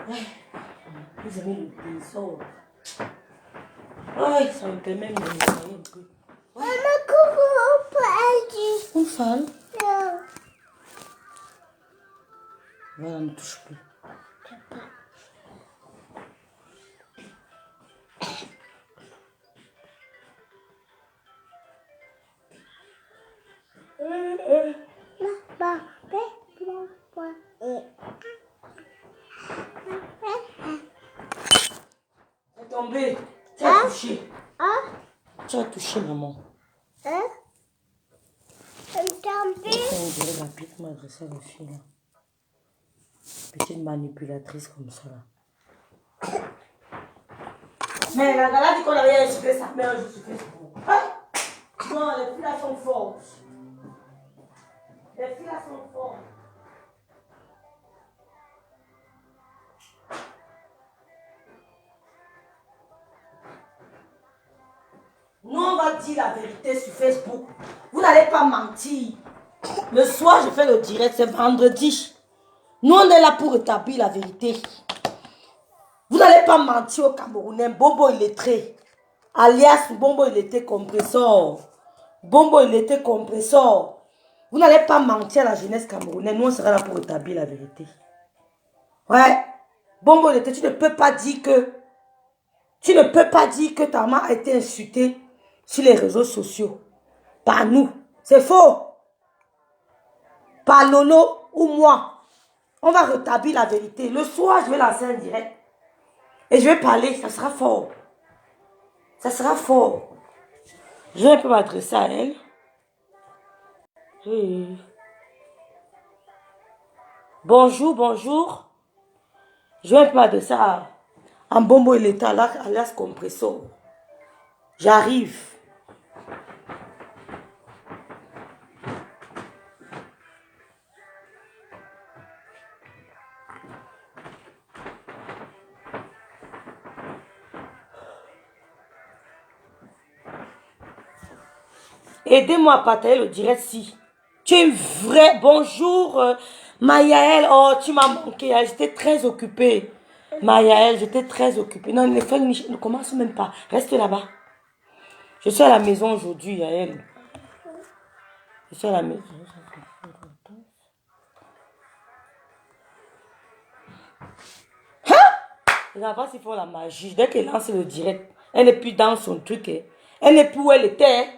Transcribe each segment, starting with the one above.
Vous avez le désordre. Ouais, ça me permet de me nettoyer un peu. Maman, coucou, une femme. Non. Voilà, ne touche plus. C'est tombé. Tu as touché. Tu as touché, maman. C'est tombé. On dirait la petite m'adresser à la fille là. Petite manipulatrice comme ça là. Mais la gala dit qu'on avait insulté sa mère, je suis fait pour. Non, les filles là sont fortes. Les filles là sont fortes. Nous, on va dire la vérité sur Facebook. Vous n'allez pas mentir. Le soir, je fais le direct, c'est vendredi. Nous, on est là pour établir la vérité. Vous n'allez pas mentir aux Camerounais. Bombo illettré. Alias Bombo illettré compresseur. Bombo illettré compresseur. Vous n'allez pas mentir à la jeunesse camerounaise. Nous, on sera là pour établir la vérité. Ouais. Bombo illettré, tu ne peux pas dire que... Tu ne peux pas dire que ta maman a été insultée sur les réseaux sociaux. Par nous. C'est faux. Par Lolo ou moi. On va rétablir la vérité. Le soir, je vais lancer un direct. Et je vais parler. Ça sera fort. Ça sera fort. Je vais un peu m'adresser à elle. Oui. Bonjour, bonjour. Je vais un peu m'adresser à Mbombo et l'État, alias Compresso. J'arrive. Aidez-moi à partager le direct si. Tu es une vraie... Bonjour, Mayaël. Oh, tu m'as manqué. J'étais très occupée. Mayaël, j'étais très occupée. Non, les feuilles ne commencent même pas. Reste là-bas. Je suis à la maison aujourd'hui, Yaël. Je suis à la maison. Hein? Les enfants, ils font la magie. Dès qu'elle lance le direct, elle n'est plus dans son truc. Hein. Elle n'est plus où elle était.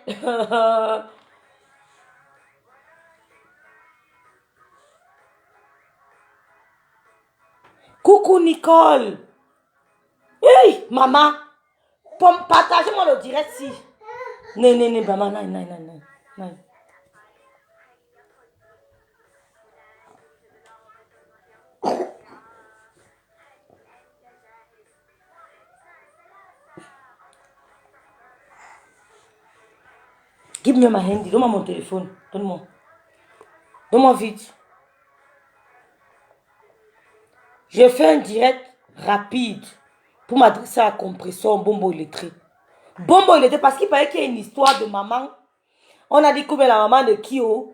Coucou Nicole. Hey, maman. Partagez-moi le direct si. Non, non, non, maman, non, non, non, non, non. Give me my handy. Donne-moi mon téléphone. Donne-moi. Donne-moi vite. Je fais un direct rapide pour m'adresser à Compresseur Bombo illettré. Bombo illettré parce qu'il paraît qu'il y a une histoire de maman. On a dit combien la maman de Kyo.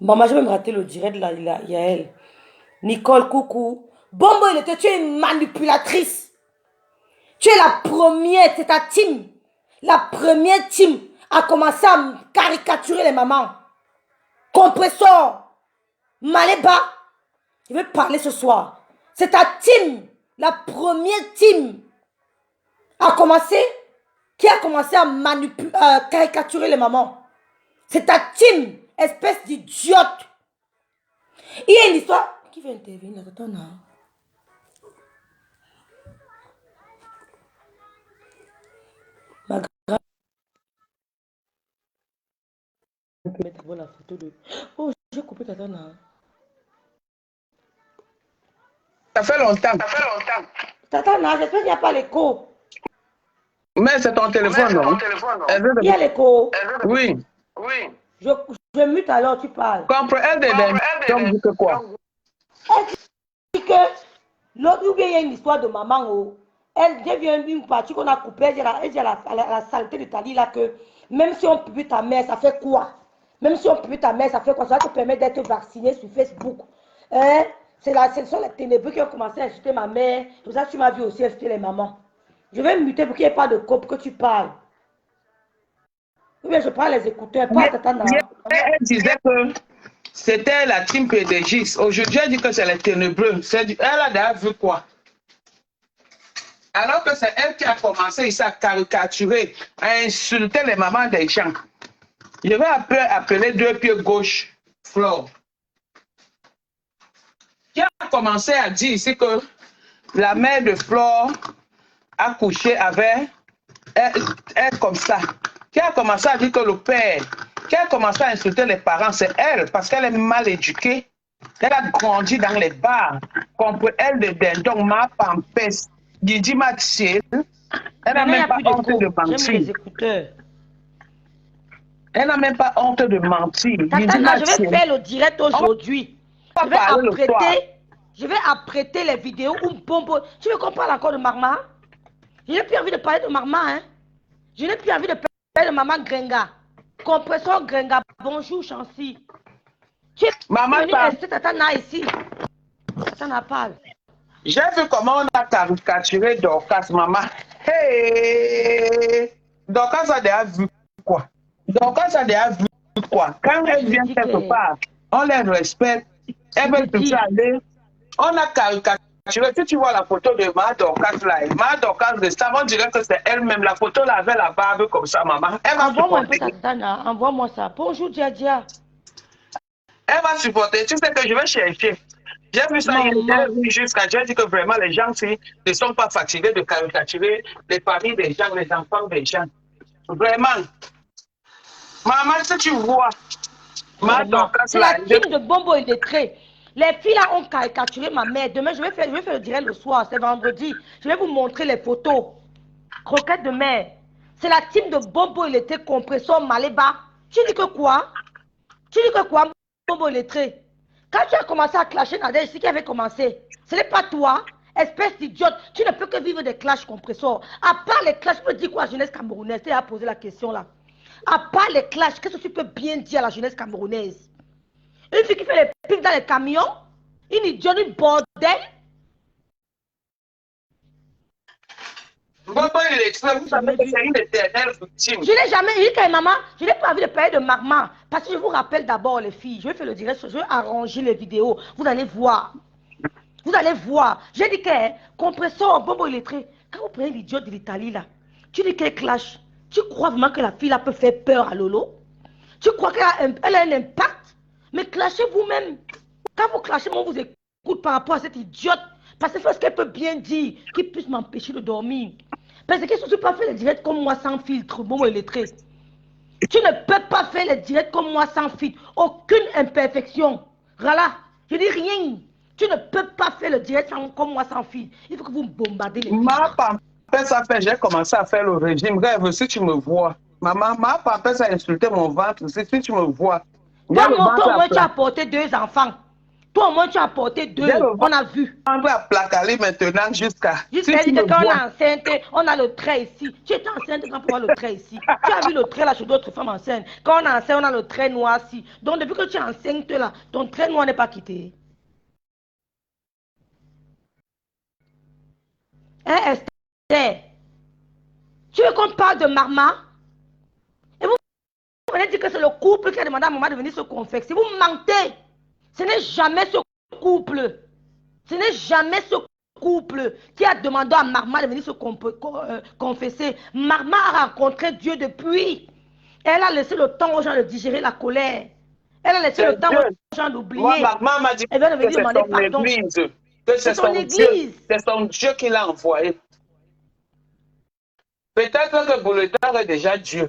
Maman, j'ai même raté le direct là, il y a elle. Nicole, coucou. Bombo illettré, tu es une manipulatrice. Tu es la première, c'est ta team. La première team a commencé à caricaturer les mamans. Compresseur. Maléba. Je vais parler ce soir. C'est ta team. La première team qui a commencé à caricaturer les mamans. C'est ta team. Espèce d'idiote. Il y a une histoire. Qui veut intervenir là? Attends, non. Ma grand... On peut mettre la photo de... Oh, j'ai coupé Tatana. Ça fait longtemps. Tatana, j'espère qu'il n'y a pas l'écho. Mais c'est ton téléphone, non? Il y a l'écho. Oui. Je mute alors, tu parles. Comprends, elle dit que quoi? Elle dit que l'autre, ou bien il y a une histoire de maman. Oh. Elle devient une partie qu'on a coupée. Elle dit à la saleté de Tali là que même si on publie ta mère, ça fait quoi? Même si on publie ta mère, ça fait quoi? Ça va te permettre d'être vacciné sur Facebook. Hein? Ce sont les ténébreux qui ont commencé à insulter ma mère. Tout ça, tu m'as vu aussi insulter les mamans. Je vais me muter pour qu'il n'y ait pas de couple que tu parles. Ou bien je prends les écouteurs, pas t'attendre. Elle disait que c'était la team PDG. Aujourd'hui, elle dit que c'est les ténébreux. Elle a déjà vu quoi? Alors que c'est elle qui a commencé ici à caricaturer, à insulter les mamans des gens. Je vais appeler deux pieds gauche, Flore, qui a commencé à dire ici que la mère de Flore a couché avec elle comme ça. Qui a commencé à dire que le père, qui a commencé à insulter les parents, c'est elle, parce qu'elle est mal éduquée. Elle a grandi dans les bars. Contre elle, de dindon, ma pampès, Didi Mathieu. Elle n'a même pas honte de mentir. Elle n'a même pas honte de mentir. Tata, je vais faire le direct aujourd'hui. Je vais apprêter les vidéos où Bombo. Tu veux qu'on parle encore de Marma? Je n'ai plus envie de parler de Marma, hein? Je n'ai plus envie de parler de Maman Grenga. Compresseur Grenga, bonjour Chancy. Tu es venu rester Tata ici. Tata n'a pas. J'ai vu comment on a caricaturé Dorcas, maman. Hey! Dorcas a déjà vu quoi? Dorcas a déjà vu quoi? Quand elle vient quelque part, on les respecte. Elle veut tout aller. On a caricaturé. Si tu vois la photo de Ma Dorcas là, Ma Dorcas de ça, on dirait que c'est elle-même. La photo là avait la barbe comme ça, maman. Envoie-moi un peu Tata, envoie-moi ça. Bonjour Dia. Elle va supporter. Tu sais que je vais chercher. J'ai vu ça jusqu'à j'ai dit que vraiment les gens ne sont pas fatigués de caricaturer les familles des gens, les enfants des gens. Vraiment. Maman, si tu vois, c'est la team de Bombo et de Tré. Les filles là ont caricaturé ma mère. Demain, je vais faire le direct le soir, c'est vendredi. Je vais vous montrer les photos. Croquettes de mer. C'est la team de Bombo et le Tré, compresseur Maléba. Tu dis que quoi? Tu dis que quoi, Bombo et le Tré? Quand tu as commencé à clasher Nadège, c'est qui avait commencé. Ce n'est pas toi, espèce d'idiote. Tu ne peux que vivre des clashs compresseurs. À part les clashs, tu peux dire quoi à la jeunesse camerounaise? Tu as posé la question là. À part les clashs, qu'est-ce que tu peux bien dire à la jeunesse camerounaise? Une fille qui fait les pics dans les camions, une idiote, une bordel. Je n'ai jamais dit que maman, je n'ai pas envie de parler de maman. Parce que je vous rappelle d'abord les filles, je vais faire le direct, je vais arranger les vidéos. Vous allez voir. Vous allez voir. J'ai dit que compresseur, Bombo illettré. Quand vous prenez l'idiot de l'Italie là, tu dis qu'elle clash. Tu crois vraiment que la fille là peut faire peur à Lolo? Tu crois qu'elle a un impact? Mais clashez vous-même. Quand vous clashez, moi, on vous écoute par rapport à cette idiote. Parce que c'est ce qu'elle peut bien dire, qui puisse m'empêcher de dormir. Parce que si tu peux pas faire les directs comme moi sans filtre, bon, illettré. Tu ne peux pas faire les directs comme moi sans filtre. Aucune imperfection. Voilà. Je dis rien. Tu ne peux pas faire le direct comme moi sans filtre. Il faut que vous me bombardez les filtres. J'ai commencé à faire le régime. Rêve, si tu me vois. Maman, ma papa a insulté mon ventre. Si tu me vois. Toi, au moins, tu as porté 2 enfants. Toi, au moins, tu as porté 2. On a vu. On va placaler maintenant jusqu'à. Jusqu'à dire que quand on est enceinte, on a le trait ici. Tu étais enceinte quand on voit le trait ici. Tu as vu le trait là chez d'autres femmes enceintes. Quand on est enceinte, on a le trait noir ici. Donc, depuis que tu es enceinte là, ton trait noir n'est pas quitté. Hein, Esther? Tu veux qu'on parle de Marma? Et vous venez dire que c'est le couple qui a demandé à maman de venir se confesser. Vous mentez. Ce n'est jamais ce couple. Ce n'est jamais ce couple qui a demandé à Marma de venir se confesser. Marma a rencontré Dieu depuis. Elle a laissé le temps aux gens de digérer la colère. Elle a laissé le temps aux gens d'oublier. Marma m'a dit elle vient de venir demander pardon. C'est son église. C'est son Dieu qui l'a envoyé. Peut-être que Bouletar est déjà Dieu.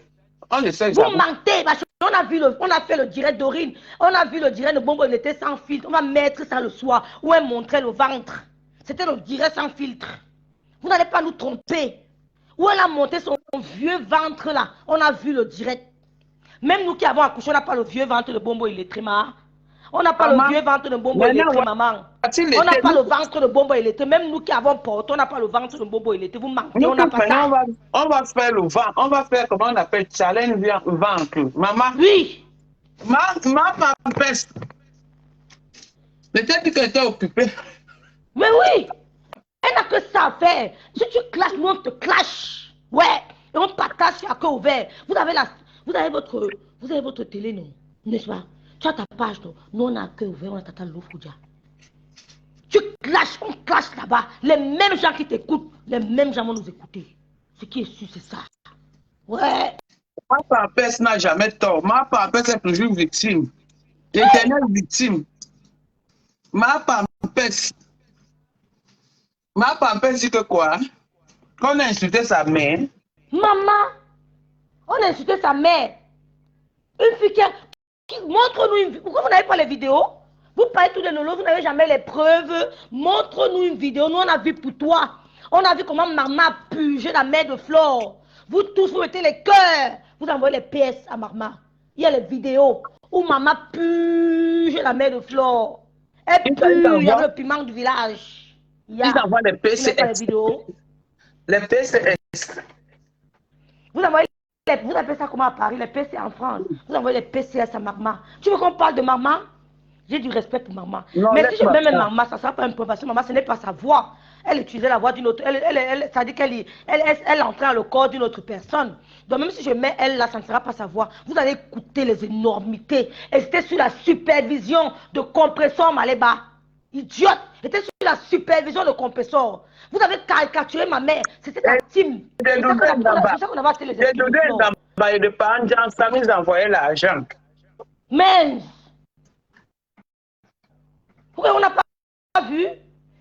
On le sait. Vous mentez. Parce on a fait le direct d'Orine. On a vu le direct de Bombo, il était sans filtre. On va mettre ça le soir où elle montrait le ventre. C'était le direct sans filtre. Vous n'allez pas nous tromper. Où elle a monté son vieux ventre là. On a vu le direct. Même nous qui avons accouché, on n'a pas le vieux ventre de Bombo, il est très marre. On n'a pas le vieux ventre de Bombo, il est très maman. On n'a pas le ventre de Bombo, il était. Même nous qui avons porté, on n'a pas le ventre de Bombo, il était. Vous mentez, on n'a pas ça. On va faire le ventre. On va faire comment on appelle challenge ventre. Maman. Oui. Ma pampesse. Peut-être qu'elle était occupée. Mais oui, elle n'a que ça à faire. Si tu clashes, nous on te clash. Ouais, et on partage à cœur ouvert. Vous avez votre télé, non? N'est-ce pas? Tu as ta page, non? Nous on a à cœur ouvert, on a Tata Lofoudia. Tu clashes, on clash là-bas. Les mêmes gens qui t'écoutent, les mêmes gens vont nous écouter. Ce qui est sûr, c'est ça. Ouais. Ma pampesse n'a jamais tort. Ma pampesse est toujours victime. L'éternelle victime. Ma pampesse dit que quoi? Qu'on a insulté sa mère. Maman, on a insulté sa mère. Une fille qui montre-nous une vidéo. Pourquoi vous n'avez pas les vidéos? Vous parlez tout de Lolo, vous n'avez jamais les preuves. Montre-nous une vidéo. Nous, on a vu pour toi. On a vu comment maman a purgé la mère de Flore. Vous tous, vous mettez les cœurs. Vous envoyez les PS à maman. Il y a les vidéos où maman purge la mère de Flore. Elle purge, il y a le piment du village. Ils envoient les PCS. Les vidéos. Les PCS. Vous appelez ça comment à Paris, les PC en France. Vous envoyez les PCS à maman. Tu veux qu'on parle de maman? J'ai du respect pour maman. Non, mais si je mets même maman, ça ne sera pas un problème. Parce que maman, ce n'est pas sa voix. Elle utilisait la voix d'une autre. Ça dit qu'elle entrait dans le corps d'une autre personne. Donc même si je mets elle là, ça ne sera pas sa voix. Vous allez écouter les énormités. Et c'était sur la supervision de compresseur Maléba. Idiote. C'était sur la supervision de compresseur. Vous avez caricaturé ma mère. C'était ta team. C'est ça qu'on avait acheté les esprits. Et de Panjan, ça nous envoyait l'argent. Mais pourquoi on n'a pas vu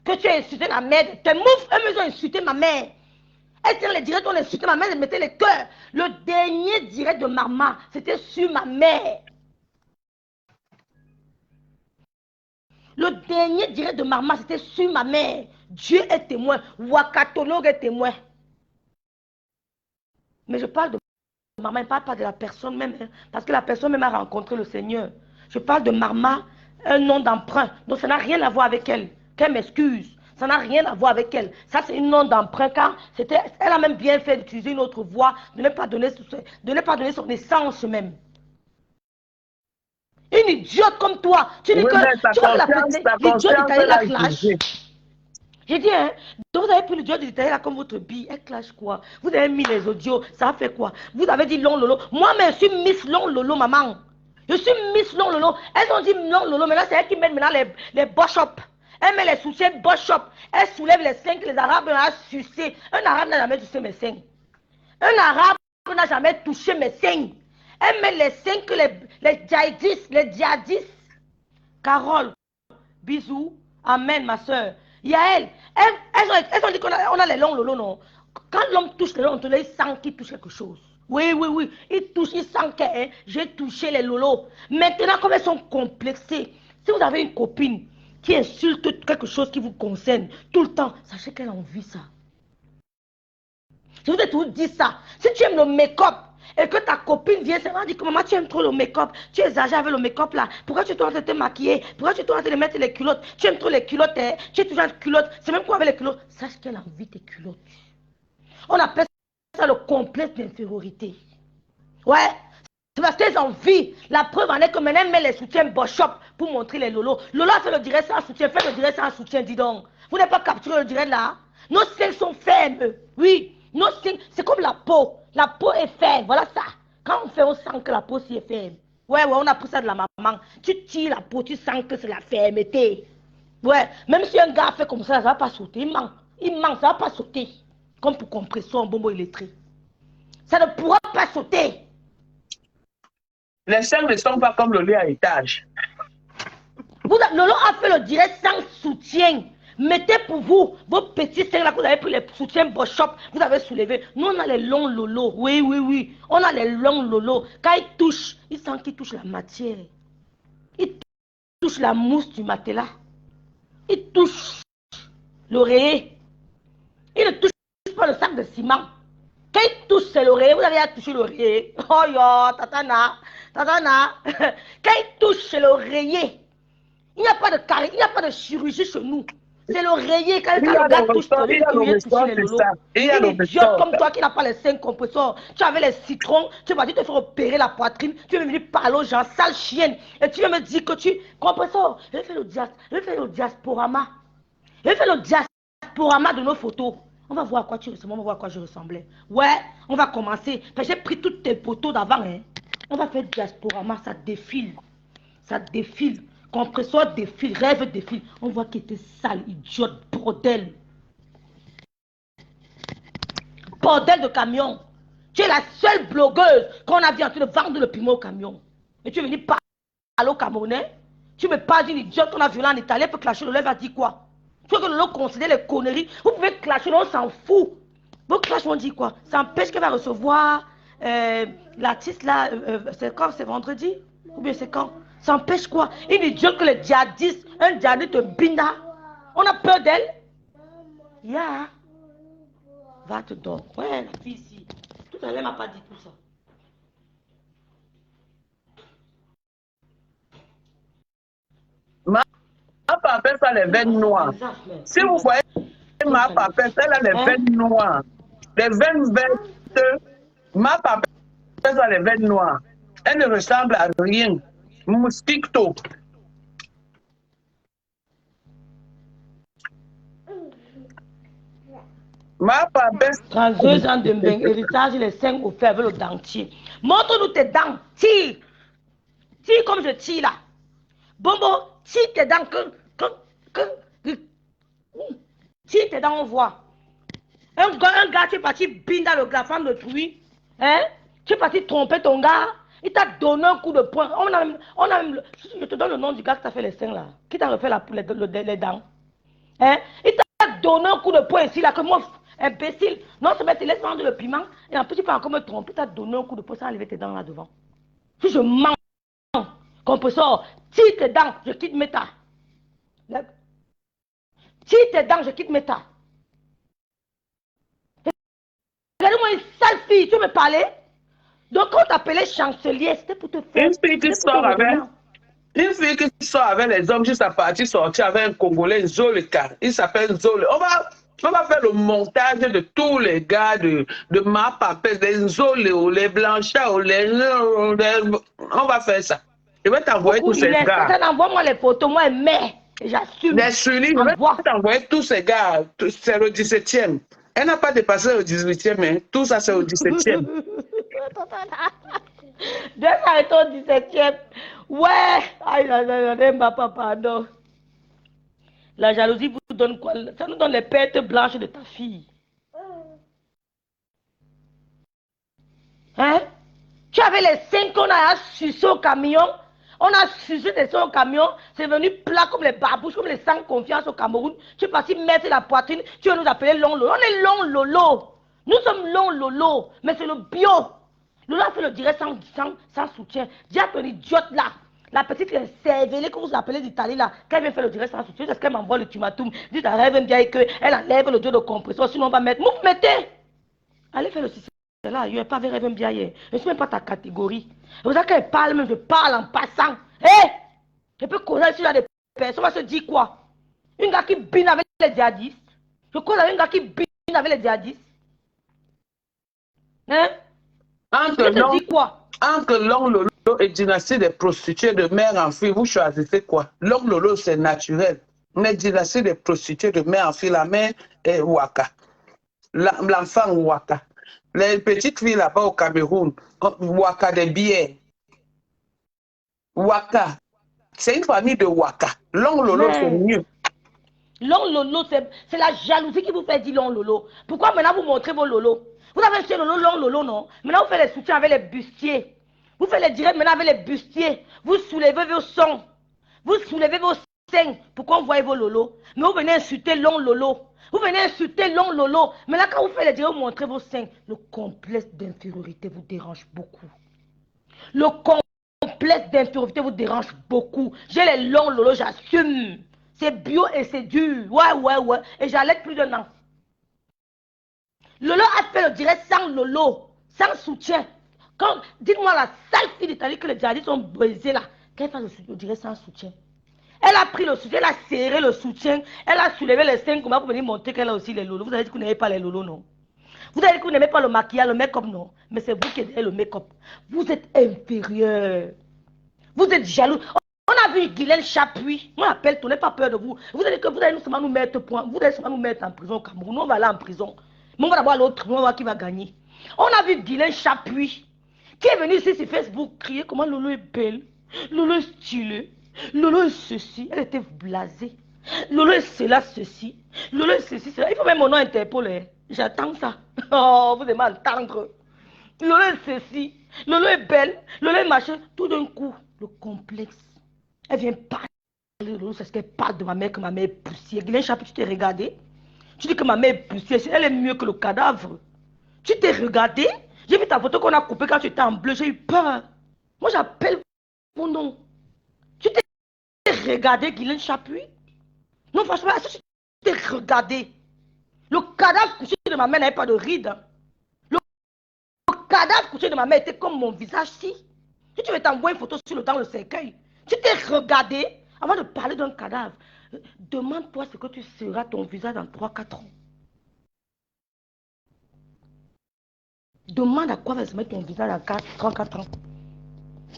que tu as insulté la mère de tes moufs? Elles ont insulté ma mère. Elles tient les directs, on a insulté ma mère, elles mettaient les cœurs. Le dernier direct de maman, c'était sur ma mère. Le dernier direct de maman, c'était sur ma mère. Dieu est témoin. Wakatologue est témoin. Mais je parle de maman, je ne parle pas de la personne même. Parce que la personne même a rencontré le Seigneur. Je parle de maman, un nom d'emprunt. Donc ça n'a rien à voir avec elle. Qu'elle m'excuse. Ça n'a rien à voir avec elle. Ça, c'est un nom d'emprunt car elle a même bien fait d'utiliser une autre voix, de ne pas donner son essence même. Une idiote comme toi. Tu dis que tu vas la l'idiote d'Italie la flash. J'ai dit, hein, donc vous avez pris l'idiote d'Italie là comme votre bille. Elle clash quoi? Vous avez mis les audios, ça a fait quoi? Vous avez dit long lolo. Moi-même, je suis Miss Long Lolo, maman. Je suis Miss Long Lolo. Elles ont dit Long Lolo, mais là, c'est elle qui met maintenant les boss-up. Elle met les soutiens boss-up. Elle soulève les seins que les Arabes ont sucé. Un Arabe n'a jamais touché mes seins. Un Arabe n'a jamais touché mes seins. Elle met les seins que les djihadistes. Carole, bisous. Amen, ma soeur. Il y a elles ont dit qu'on a les longs Lolo, non? Quand l'homme touche les longs, il sent qu'il touche quelque chose. Oui. Il sent que j'ai touché les lolos. Maintenant, comme elles sont complexées, si vous avez une copine qui insulte quelque chose qui vous concerne tout le temps, sachez qu'elle a envie ça. Je vous ai toujours dit ça. Si tu aimes le make-up et que ta copine vient, ça va dire que maman, tu aimes trop le make-up, tu exagères avec le make-up là. Pourquoi tu es en train de te maquiller? Pourquoi tu es en train de mettre les culottes? Tu aimes trop les culottes, hein? Tu es toujours en culotte. C'est même quoi avec les culottes? Sache qu'elle a envie tes culottes. On appelle ça le complexe d'infériorité. Ouais. C'est parce qu'elles ont envie. La preuve en est que maintenant, elle met les soutiens Boshop pour montrer les lolos. Lolo a fait le direct sans soutien. Fait le direct sans soutien, dis donc. Vous n'avez pas capturé le direct là? Nos seins sont fermes. Oui. Nos seins, c'est comme la peau. La peau est ferme. Voilà ça. Quand on fait, on sent que la peau s'y est ferme. Ouais, on a pris ça de la maman. Tu tires la peau, tu sens que c'est la fermeté. Ouais. Même si un gars fait comme ça ne va pas sauter. Il ment. Ça ne va pas sauter. Comme pour compresseur en bonbon électrique. Ça ne pourra pas sauter. Les seins ne sont pas comme le lit à étage. Lolo a fait le direct sans soutien. Mettez pour vous vos petits seins là que vous avez pris les soutiens Boshop, vous avez soulevé. Nous on a les longs Lolo. Oui. On a les longs Lolo. Quand il touche, il sent qu'il touche la matière. Il touche la mousse du matelas. Il touche l'oreiller. Il ne touche pas le sac de ciment. Quand il touche, c'est l'oreiller. Vous avez à toucher l'oreiller. Oh yo, tatana. Quand il touche, c'est l'oreiller. Il n'y a pas de carré, il n'y a pas de chirurgie chez nous. C'est l'oreiller. Quand Il y le a gars le touche, ressort, il y a il le vient toucher ressort, les c'est lolos. ça. Il y a Une le idiote ressort. comme toi qui n'a pas les 5 compresseurs. Tu avais les citrons. Tu vas dire te faire opérer la poitrine. Tu veux venir parler aux gens, sale chienne. Et tu veux me dire que tu. Compresseur, je vais faire le diasporama. Je vais faire le diasporama de nos photos. On va voir à quoi tu ressembles, on va voir à quoi je ressemblais. Ouais, on va commencer. J'ai pris toutes tes photos d'avant. Hein. On va faire diasporama, ça défile. Ça défile. Compresseur défile, rêve défile. On voit qu'il était sale, idiote, bordel. Bordel de camion. Tu es la seule blogueuse qu'on a vu en train de vendre le piment au camion. Et tu es venu parler au Camerounais. Tu me parles d'une idiote qu'on a violée en Italie. Elle peut clasher le lèvre, va dire quoi? Tu veux que le lot considère les conneries? Vous pouvez clasher, on s'en fout. Vos clashs vont dire quoi? Ça empêche qu'elle va recevoir l'artiste là. C'est quand? C'est vendredi? Ou bien c'est quand? Ça empêche quoi? Une idiote que les djihadistes, un djihadiste binda. On a peur d'elle? Yeah. Va te dormir. Ouais, la fille ici. Tout à l'heure, elle m'a pas dit tout ça. Ma papesse a les veines noires. Si vous voyez ma papesse, elle a les veines noires. Les veines vertes. Ma papesse a les veines noires. Elle ne ressemble à rien. Mosquito. Ma papesse. 32 ans de bain, héritage, les 5 offerts avec le dentier. Montre-nous tes dents. Tire. Tire comme je tire là. Bombo, tire tes dents. Tire tes dents, on voit. Un gars, tu es parti binder la femme de truie. Hein? Tu es parti tromper ton gars. Il t'a donné un coup de poing. Je te donne le nom du gars qui t'a fait les seins là. Qui t'a refait les dents. Hein? Il t'a donné un coup de poing ici là. Que moi, imbécile. Non, c'est mais tu laisses vendre le piment. Et en plus, tu peux encore me tromper. Il t'a donné un coup de poing sans enlever tes dents là devant. Si je mens, compresseur, tire tes dents, je quitte Meta. Tire tes dents, je quitte Meta. Regarde-moi une sale fille, tu veux me parler? Donc, quand on t'appelait chancelier, c'était pour te faire. Une fille qui sort avec. Une fille qui sort avec les hommes juste à partir sortir avec un Congolais, Zoleka. Il s'appelle Zole. On va faire le montage de tous les gars de ma papesse, les Zoléo, les Blanchards, on va faire ça. Je vais t'envoyer tous ces gars. Envoie-moi les photos, moi, mais j'assume. Les Sunnis, je vais t'envoyer tous ces gars. C'est le 17e. Elle n'a pas dépassé le 18e, mais tout ça, c'est au 17e. Dès ça est au 17e. Ouais. Aïe, papa, pardon. La jalousie vous donne quoi? Ça nous donne les pertes blanches de ta fille. Hein? Tu avais les 5 qu'on a sucé au camion. On a sucé des seins au camion. C'est venu plat comme les babouches, comme les sans confiance au Cameroun. Tu es parti mettre la poitrine. Tu vas nous appeler long lolo. On est long lolo. Nous sommes long lolo. Mais c'est le bio. Lolo a fait le direct sans soutien. Dis à ton idiote là. La petite cervelée que vous appelez d'Italie là, quand elle vient faire le direct sans soutien, c'est ce qu'elle m'envoie le tumatum. Dit à Rêve bien qu'elle enlève le dieu de compresseur, sinon on va mettre. Vous mettez. Allez faire le système là, je n'ai pas Rêve bien hier. Je ne suis même pas ta catégorie. C'est pour ça qu'elle parle, même je parle en passant. Hé! Je peux causer sur des personnes, on va se dire quoi? Une gars qui bine avec les djihadistes. Je cause avec un gars qui bine avec les djihadistes. Hein? Entre Long Lolo et dynastie des prostituées de mère en fille, vous choisissez quoi? Long Lolo, c'est naturel. Mais dynastie des prostituées de mère en fille, la mère est Waka. L'enfant Waka. Les petites filles là-bas au Cameroun, Waka des billets. Waka. C'est une famille de Waka. Long Lolo, c'est mieux. Long Lolo, c'est la jalousie qui vous fait dire Long Lolo. Pourquoi maintenant vous montrez vos Lolo? Vous avez acheté Lolo, Long Lolo, non? Maintenant vous faites les soutiens avec les bustiers. Vous faites les directs maintenant avec les bustiers. Vous soulevez vos sons. Vous soulevez vos seins. Pourquoi vous voyez vos Lolo? Mais vous venez insulter Long Lolo. Vous venez insulter Long Lolo. Mais là, quand vous faites les directs, vous montrez vos seins. Le complexe d'infériorité vous dérange beaucoup. Le complexe d'infériorité vous dérange beaucoup. J'ai les longs Lolo, j'assume. C'est bio et c'est dur. Ouais. Et j'allais plus d'un an. Lolo a fait le direct sans Lolo, sans soutien. Dites-moi la sale fille d'Italie que les djihadistes ont brisé là, qu'elle fasse le direct sans soutien. Elle a pris le soutien, elle a serré le soutien, elle a soulevé les seins pour venir montrer qu'elle a aussi les lolos. Vous avez dit que vous n'aimez pas les lolos, non? Vous avez dit que vous n'aimez pas le maquillage, le make-up, non? Mais c'est vous qui êtes le make-up. Vous êtes inférieur. Vous êtes jaloux. On a vu Guylaine Chapuis. On appelle, on n'a pas peur de vous. Vous allez que vous allez seulement nous mettre point. Vous allez seulement nous mettre en prison au Cameroun. Nous, on va aller en prison. Mais on va d'abord l'autre, on va voir qui va gagner. On a vu Guylaine Chapuis qui est venu ici sur Facebook crier comment Lolo est belle, Lolo est stylée, Lolo est ceci. Elle était blasée. Lolo est cela, ceci. Lolo est ceci, cela. Il faut même mon nom Interpol. Hein. J'attends ça. Oh, vous aimez entendre. Lolo est ceci. Lolo est belle. Lolo est machin. Tout d'un coup, le complexe. Elle vient parler de Lolo. C'est ce qu'elle parle de ma mère, que ma mère est poussière. Guylaine Chapuis, tu t'es regardé? Tu dis que ma mère est poussière. Elle est mieux que le cadavre. Tu t'es regardé? J'ai vu ta photo qu'on a coupée quand tu étais en bleu. J'ai eu peur. Moi, j'appelle mon nom. Tu t'es regardé, Guylaine Chapuis? Non, franchement, est-ce que tu t'es regardé? Le cadavre couché de ma mère n'avait pas de rides. Le cadavre couché de ma mère était comme mon visage-ci. Si tu veux t'envoyer une photo sur dans le cercueil, tu t'es regardé avant de parler d'un cadavre. Demande-toi ce que tu seras ton visage dans 3-4 ans. Demande à quoi va se mettre ton visage dans 3-4 ans.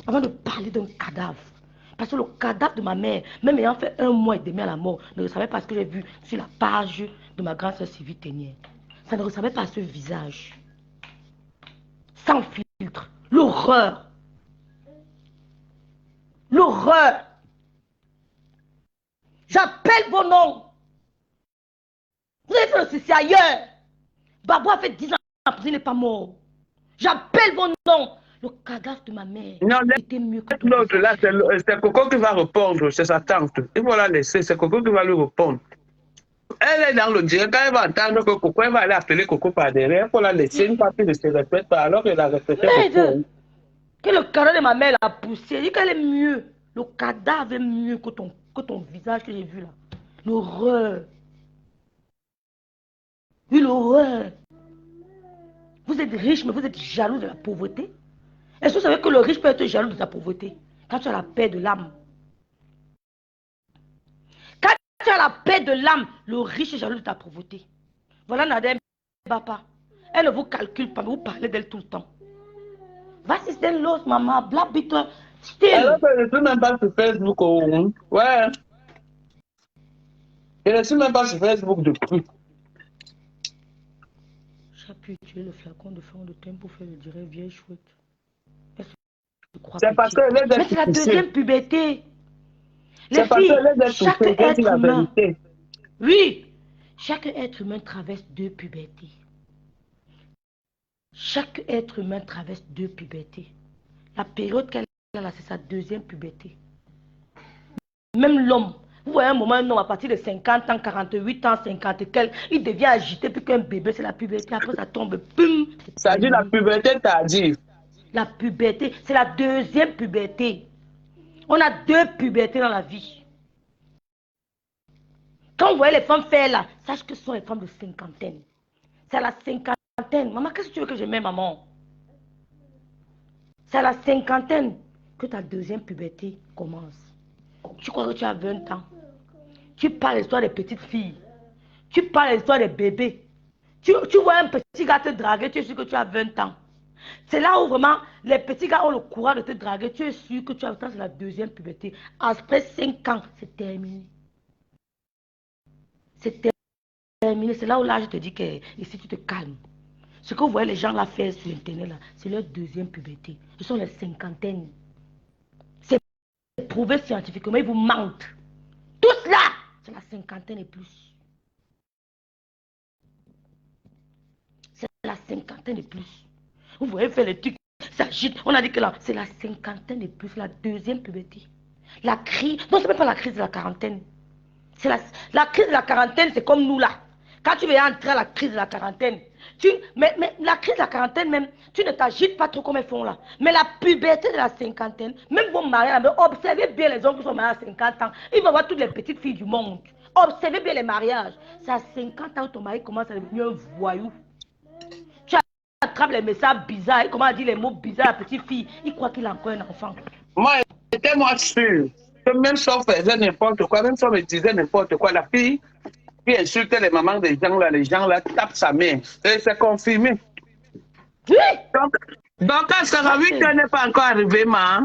Avant de parler d'un cadavre. Parce que le cadavre de ma mère, même ayant fait 1 mois et demi à la mort, ne ressemblait pas à ce que j'ai vu sur la page de ma grande soeur Sylvie Ténière. Ça ne ressemblait pas à ce visage. Sans filtre. L'horreur. L'horreur. J'appelle vos noms. Vous avez fait le ceci ailleurs. Babou a fait 10 ans en prison, il n'est pas mort. J'appelle vos noms. Le cadavre de ma mère était mieux que tout. L'autre, là, c'est Coco qui va répondre, c'est sa tante. Il faut la laisser, c'est Coco qui va lui répondre. Elle est dans le direct, quand elle va entendre que Coco, elle va aller appeler Coco par derrière, il faut la laisser, une partie ne se répète pas, alors qu'elle a répété Coco. Que le cadavre de ma mère l'a poussé, elle dit qu'elle est mieux. Le cadavre est mieux que ton visage que j'ai vu là. L'horreur. Oui, l'horreur. Vous êtes riche, mais vous êtes jaloux de la pauvreté. Est-ce que vous savez que le riche peut être jaloux de sa pauvreté? Quand tu as la paix de l'âme. Quand tu as la paix de l'âme, le riche est jaloux de ta pauvreté. Voilà Nadem Bapa. Elle ne vous calcule pas, mais vous parlez d'elle tout le temps. Was ist denn los, maman? Bleib bitte still. Alors, je ne suis même pas sur Facebook. Ouais. Je ne suis même pas sur Facebook depuis. J'appuie tuer le flacon de fond de teint pour faire le direct vieille chouette. C'est parce qu'elle est mais c'est la deuxième puberté. C'est parce qu'elle est chaque être humain. Oui, chaque être humain traverse 2 pubertés. Chaque être humain traverse 2 pubertés. La période qu'elle a là, c'est sa deuxième puberté. Même l'homme. Vous voyez un moment, un homme à partir de 50 ans, 48 ans, 50 et quelques, il devient agité plus qu'un bébé, c'est la puberté. Après ça tombe, boum. Ça dit la puberté tardive. La puberté, c'est la deuxième puberté. On a 2 pubertés dans la vie. Quand vous voyez les femmes faire là, sache que ce sont les femmes de cinquantaine. C'est à la cinquantaine. Maman, qu'est-ce que tu veux que je mette, maman? C'est à la cinquantaine que ta deuxième puberté commence. Tu crois que tu as 20 ans. Tu parles l'histoire des petites filles. Tu parles l'histoire des bébés. Tu vois un petit gars te draguer, tu es sûr que tu as 20 ans. C'est là où vraiment les petits gars ont le courage de te draguer. Tu es sûr que tu as 20 ans, c'est la deuxième puberté. Après 5 ans, c'est terminé. C'est terminé. C'est là où là, je te dis que ici, tu te calmes. Ce que vous voyez les gens là faire sur Internet, c'est leur deuxième puberté. Ce sont les cinquantaines. C'est prouvé scientifiquement, ils vous mentent. Tous là, c'est la cinquantaine et plus. C'est la cinquantaine et plus. Vous voyez faire les trucs, ça agite. On a dit que là, c'est la cinquantaine et plus, la deuxième puberté. La crise, non, c'est même pas la crise de la quarantaine. C'est la crise de la quarantaine, c'est comme nous là. Quand tu veux entrer à la crise de la quarantaine, mais la crise de la quarantaine même, tu ne t'agites pas trop comme elles font là. Mais la puberté de la cinquantaine, même vos mariages, observez bien les hommes qui sont mariés à 50 ans. Ils vont voir toutes les petites filles du monde. Observez bien les mariages. C'est à 50 ans que ton mari commence à devenir un voyou. Tu attrapes les messages bizarres, il commence à dire les mots bizarres à la petite fille. Il croit qu'il a encore un enfant. Moi, j'étais moi sûr. même si on faisait n'importe quoi, même si on me disait n'importe quoi, la fille qui insultait les mamans des gens là tapent sa mère. Et c'est confirmé. Oui. Donc à 48 heures n'est pas encore arrivé, ma.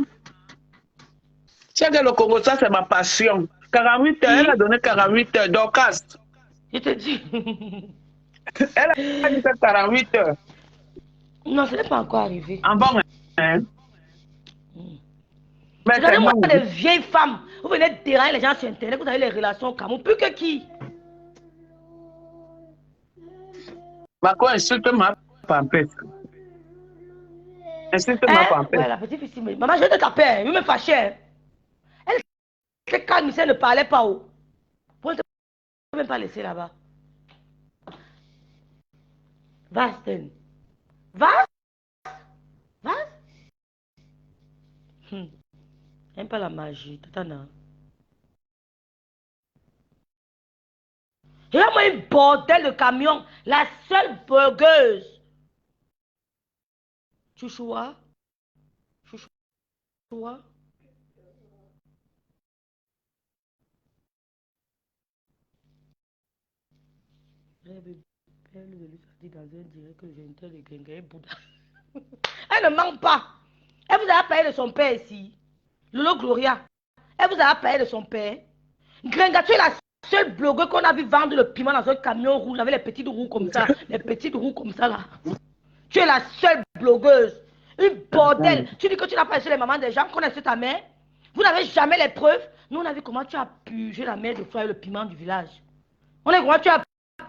C'est que le Congo, ça c'est ma passion. 48 heures, elle a donné 48 heures. Donc, je te dis. Elle a dit 48 heures. Non, ce n'est pas encore arrivé. En bon, hein? Regardez-moi des vieilles femmes. Vous venez de déranger les gens sur Internet, vous avez les relations au Cameroun. Plus que qui? Macron insulte ma pampette. Insulte ma pampette. Ouais, la petite fille, maman, je vais te taper. Je me fâchais. Elle s'est calme, elle ne parlait pas haut. Pour ne même pas laisser là-bas. Va, Sten. Va. J'aime pas la magie, Tatana. Et là, moi, une bordel de camion. La seule burgeuse. Chouchoua. Elle lui a dit dans un direct que le géniteur de Gringa est Bouddha. Elle ne ment pas. Elle vous a parlé de son père ici. Lolo Gloria. Elle vous a parlé de son père. Gringa, tu es la seule blogueuse qu'on a vu vendre le piment dans un camion rouge avec les petites roues comme ça. Les petites roues comme ça là. Tu es la seule blogueuse. Une bordel. Tu dis que tu n'as pas laissé les mamans des gens, qu'on a laissé ta mère. Vous n'avez jamais les preuves. Nous, on a vu comment tu as purgé la mère de Fleur et le piment du village. On a vu comment tu as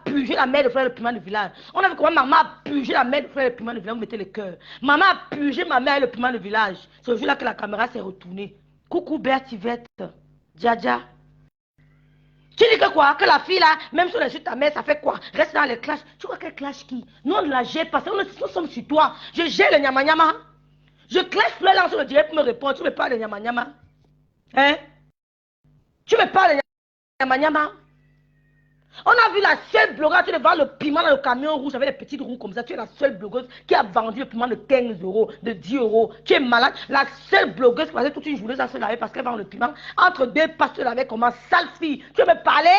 purgé la mère de Fleur et le piment du village. On a vu comment maman a purgé la mère de Fleur et le piment du village. Vous mettez le cœur. Maman a purgé ma mère et le piment du village. C'est le jour-là que la caméra s'est retournée. Coucou Bertivette. Dja. Tu dis que quoi? Que la fille là, même si on insulte ta mère, ça fait quoi? Reste dans les clashs. Tu crois qu'elle clash qui? Nous, on ne la gère pas. Nous sommes sur toi. Je gère le nyama-nyama. Je clash Fleur là sur le direct pour me répondre. Tu me parles de nyama-nyama. Hein? Tu me parles de nyama-nyama. On a vu la seule blogueuse, tu vends le piment dans le camion rouge avec les petites roues comme ça. Tu es la seule blogueuse qui a vendu le piment de 15 €, de 10 €. Tu es malade. La seule blogueuse qui passait toute une journée sans se laver parce qu'elle vend le piment. Entre deux passes, tu l'avais comment? Sale fille. Tu veux me parler?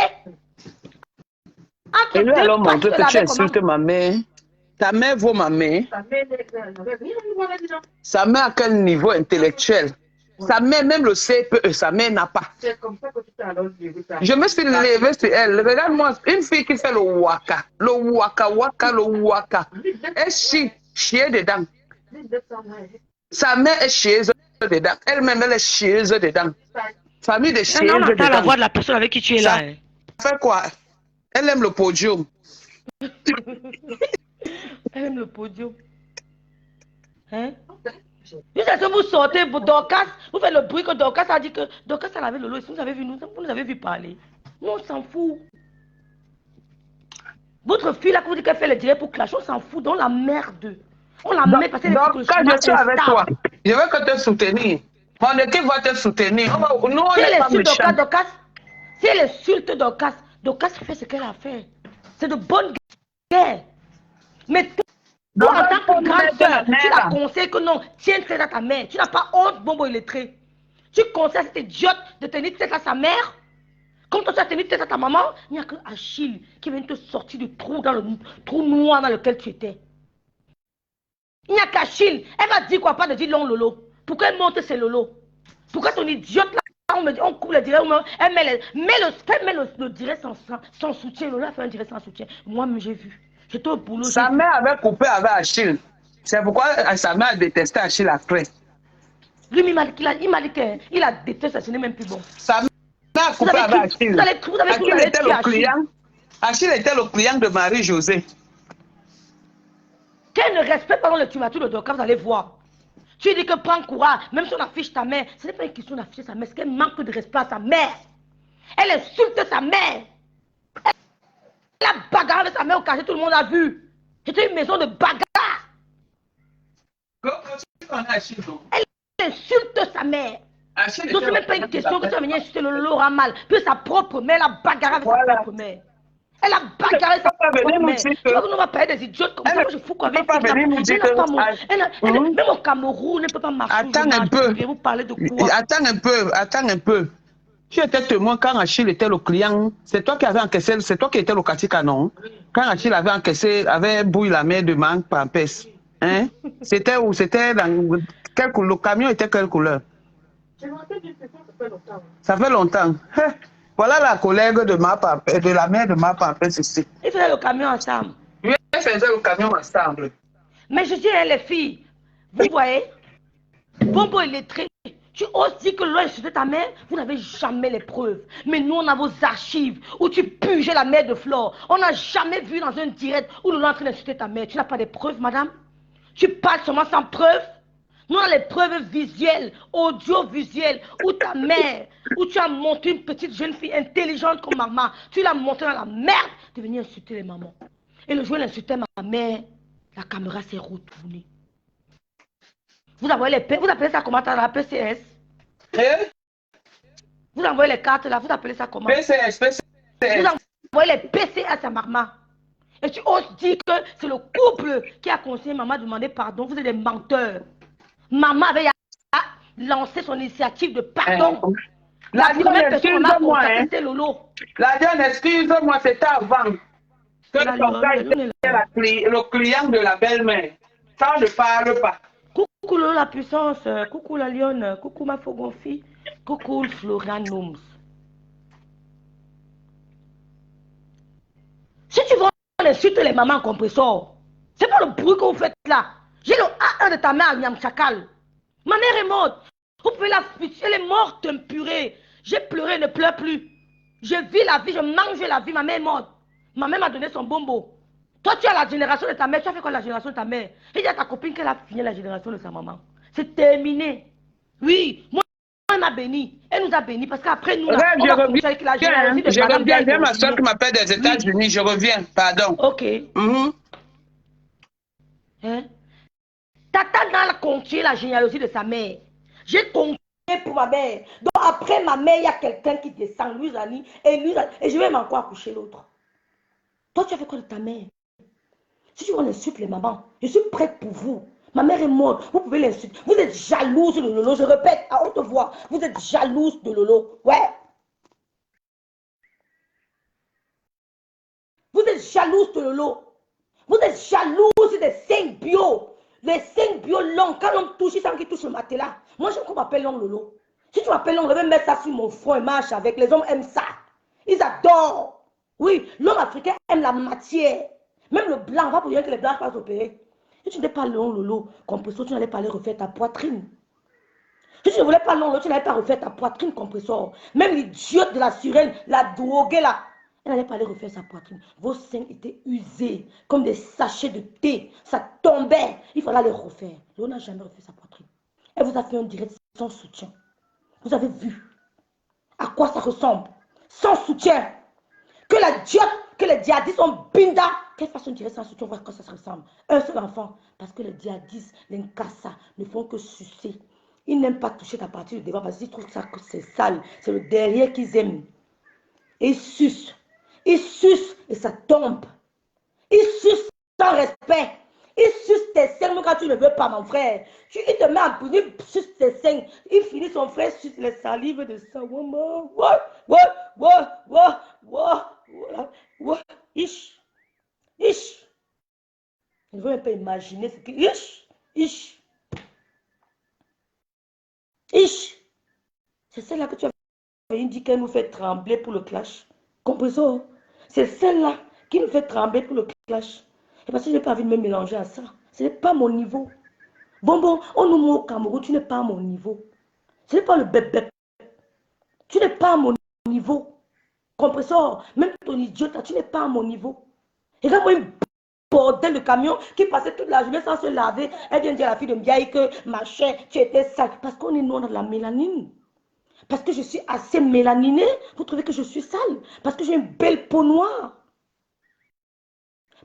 Et lui alors montrer que tu insultes ma mère. Ta mère vaut ma mère. Sa mère à quel niveau intellectuel? Sa mère, même le CPE, sa mère n'a pas. C'est comme ça que tu t'as alors dit. Je me suis levée sur elle. Regarde-moi, une fille qui fait le waka. Le waka. Elle chie dedans. Sa mère est chieuse dedans. Elle-même, elle est chieuse dedans. Famille de chieuses dedans. On entend la voix de la personne avec qui tu es là. Ça fait quoi? Elle aime le podium. Elle aime le podium. Hein? Jusqu'à ce que vous sortez, Dorcas, vous faites le bruit que Dorcas a dit que Dorcas a lavé Lolo. Si vous avez vu, vous nous avez vu parler. Nous, on s'en fout. Votre fille là, que vous dites qu'elle fait le direct pour clash, on s'en fout. Donc la merde. On la met parce qu'elle est quand je suis avec toi, je veux que te soutenir. Mon équipe va te soutenir. Nous, on est pas méchants. Dorcas, si elle insulte Dorcas, Dorcas fait ce qu'elle a fait. C'est de bonne guerre. Mais toi, en tant que grande soeur, tu la conseilles que non, tiens tête à ta mère. Tu n'as pas honte, bonbon illettré. Tu conseilles à cette idiote de tenir tête à sa mère. Comme toi, tu as tenu tête à ta maman, il n'y a que Achille qui vient te sortir du trou, dans le trou noir dans lequel tu étais. Il n'y a qu'Achille. Elle va dire quoi? Pas de dire long Lolo. Pourquoi elle monte ses Lolo? Pourquoi ton idiote là, on me dit, on coupe le direct, elle met le direct sans soutien. Lolo a fait un direct sans soutien. Moi-même, j'ai vu. J'étais au boulot. Sa mère avait coupé avec Achille. C'est pourquoi sa mère a détesté Achille après. Lui, il m'a dit qu'il a détesté, ce n'est même plus bon. Sa mère a coupé avec Achille. Achille était le client de Marie-Josée. Qu'elle ne respecte pas le tumature de Dorcas, vous allez voir. Tu dis que prends courage, même si on affiche ta mère, ce n'est pas une question d'afficher sa mère, c'est qu'elle manque de respect à sa mère. Elle insulte sa mère. Elle a bagarre avec sa mère au quartier, tout le monde a vu. C'était une maison de bagarre. Elle insulte sa mère. Donc c'est même pas une question que tu vas venir insulter le Laura mal. Puis sa propre mère, elle a bagarré avec sa propre mère. Elle a bagarré sa propre mère. Tu vois que nous on va parler des idiotes comme ça. Moi je fous quoi avec même au Cameroun, elle ne peut pas marcher. Attends un peu. Vous parlez de quoi? Attends un peu. Tu étais témoin quand Achille était le client. C'est toi qui avais encaissé, c'est toi qui étais le Katika, non? Quand Achille avait encaissé, avait bouilli la mère de Manque Pampès. Hein? C'était où? C'était dans quelle couleur? Le camion était quelle couleur? Je me rappelle du ça fait longtemps. Ça fait longtemps. Voilà la collègue de ma Pampès, de la mère de ma Pampès ici. Ils faisaient le camion ensemble. Oui, ils faisaient le camion ensemble. Mais je dis, hein, les filles, vous voyez, Bombo illettré, tu oses dire que l'on insulté ta mère, vous n'avez jamais les preuves. Mais nous, on a vos archives où tu pugeais la mère de Flore. On n'a jamais vu dans un direct où l'on est en train d'insulter ta mère. Tu n'as pas de preuves, madame? Tu parles seulement sans preuves? Nous, on a les preuves visuelles, audiovisuelles, où ta mère, où tu as montré une petite jeune fille intelligente comme maman, tu l'as montrée dans la merde de venir insulter les mamans. Et le jour où elle insultait ma mère, la caméra s'est retournée. Vous envoyez les vous appelez ça comment? La PCS? Vous envoyez les cartes là, vous appelez ça comment? PCS. Vous envoyez les PCS à maman. Et tu oses dire que c'est le couple qui a conseillé maman à demander pardon. Vous êtes des menteurs. Maman avait lancé son initiative de pardon. La première personne m'a contacté, c'était Lolo. La Diane, excuse-moi, c'était avant que ton gars était le client de la belle-mère. Ça ne parle pas. Coucou Lolo la puissance, coucou la lionne, coucou ma Fogonfi, coucou Florian Nooms. Si tu veux insulter les mamans en compressor, c'est pas le bruit que vous faites là. J'ai le A1 de ta mère à Niam Chakal. Ma mère est morte. Vous pouvez la fuir, elle est morte, purée. J'ai pleuré, elle ne pleure plus. Je vis la vie, je mange la vie, ma mère est morte. Ma mère m'a donné son bonbon. Toi, tu as la génération de ta mère, tu as fait quoi la génération de ta mère? Et dis à ta copine qu'elle a fini la génération de sa maman. C'est terminé. Oui, moi, elle m'a béni. Elle nous a bénis parce qu'après nous, là, on va continuer avec la génération de madame. Je reviens, j'ai ma soeur qui m'appelle des États-Unis, je reviens, pardon. Ok. Hein? Tata n'a continué la généalogie de sa mère. J'ai continué pour ma mère. Donc après ma mère, il y a quelqu'un qui descend, Louise Annie, et je vais encore accoucher l'autre. Toi, tu as fait quoi de ta mère? Si tu veux l'insulter les mamans, je suis prête pour vous. Ma mère est morte, vous pouvez l'insulter. Vous êtes jalouse de Lolo, je répète à haute voix. Vous êtes jalouse de Lolo. Ouais. Vous êtes jalouse de Lolo. Vous êtes jalouse des 5 bio. Les 5 bio longs, quand l'homme touche, il sent qu'il touche le matelas. Moi, j'aime qu'on m'appelle l'homme Lolo. Si tu m'appelles l'homme, je vais mettre ça sur mon front et marche avec. Les hommes aiment ça. Ils adorent. Oui, l'homme africain aime la matière. Même le blanc, on va pour dire que les blancs passent opérer. Si tu n'es pas l'homme Lolo, compressor, tu n'allais pas aller refaire ta poitrine. Si tu ne voulais pas l'homme Lolo, tu n'allais pas refaire ta poitrine, compressor. Même l'idiote de la sirène, la droguée là. Elle n'allait pas aller refaire sa poitrine. Vos seins étaient usés comme des sachets de thé. Ça tombait. Il fallait les refaire. L'on n'a jamais refait sa poitrine. Elle vous a fait un direct sans soutien. Vous avez vu à quoi ça ressemble. Sans soutien. Que la diode, que les djihadistes ont binda. Qu'elle fasse un direct sans soutien, on voit à quoi ça ressemble. Un seul enfant. Parce que les djihadistes, les nkassa, ne font que sucer. Ils n'aiment pas toucher ta partie de devant parce qu'ils trouvent ça que c'est sale. C'est le derrière qu'ils aiment. Et ils sucent. Ils sucent et ça tombe. Ils sucent sans respect. Ils sucent tes seins quand tu ne veux pas, mon frère. Il te met en bout, il suce tes seins. Il finit son frère suce les salives de sa maman. Ish. Ish. Je ne veux même pas imaginer ce que... Ish. Ish. Ish. C'est celle-là que tu as dit qu'elle nous fait trembler pour le clash. Compressor. C'est celle-là qui nous fait trembler pour le clash. Et parce que je n'ai pas envie de me mélanger à ça. Ce n'est pas mon niveau. Bon, on nous met au Cameroun, tu n'es pas à mon niveau. Ce n'est pas le bébé. Tu n'es pas à mon niveau. Compressor, même ton idiot, tu n'es pas à mon niveau. Et là, moi, une bordel de camion qui passait toute la journée sans se laver. Elle vient dire à la fille de Mbiaï que, machin, tu étais sale. Parce qu'on est noir dans la mélanine. Parce que je suis assez mélaninée, vous trouvez que je suis sale? Parce que j'ai une belle peau noire.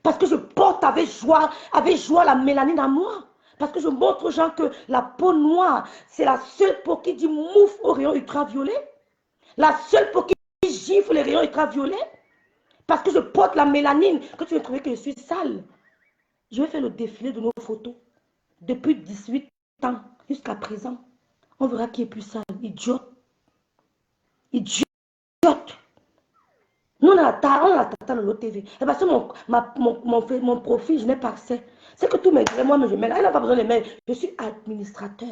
Parce que je porte avec joie la mélanine à moi. Parce que je montre aux gens que la peau noire, c'est la seule peau qui dit mouf aux rayons ultraviolets. La seule peau qui gifle les rayons ultraviolets. Parce que je porte la mélanine, que tu veux trouver que je suis sale. Je vais faire le défilé de nos photos. Depuis 18 ans jusqu'à présent. On verra qui est plus sale. Idiot. Idiot. Nous, on a la tata de l'OTV. Et parce que mon profil, je n'ai pas accès. C'est que tous mes grès, moi, je mets là. Elle n'a pas besoin de mails. Je suis administrateur.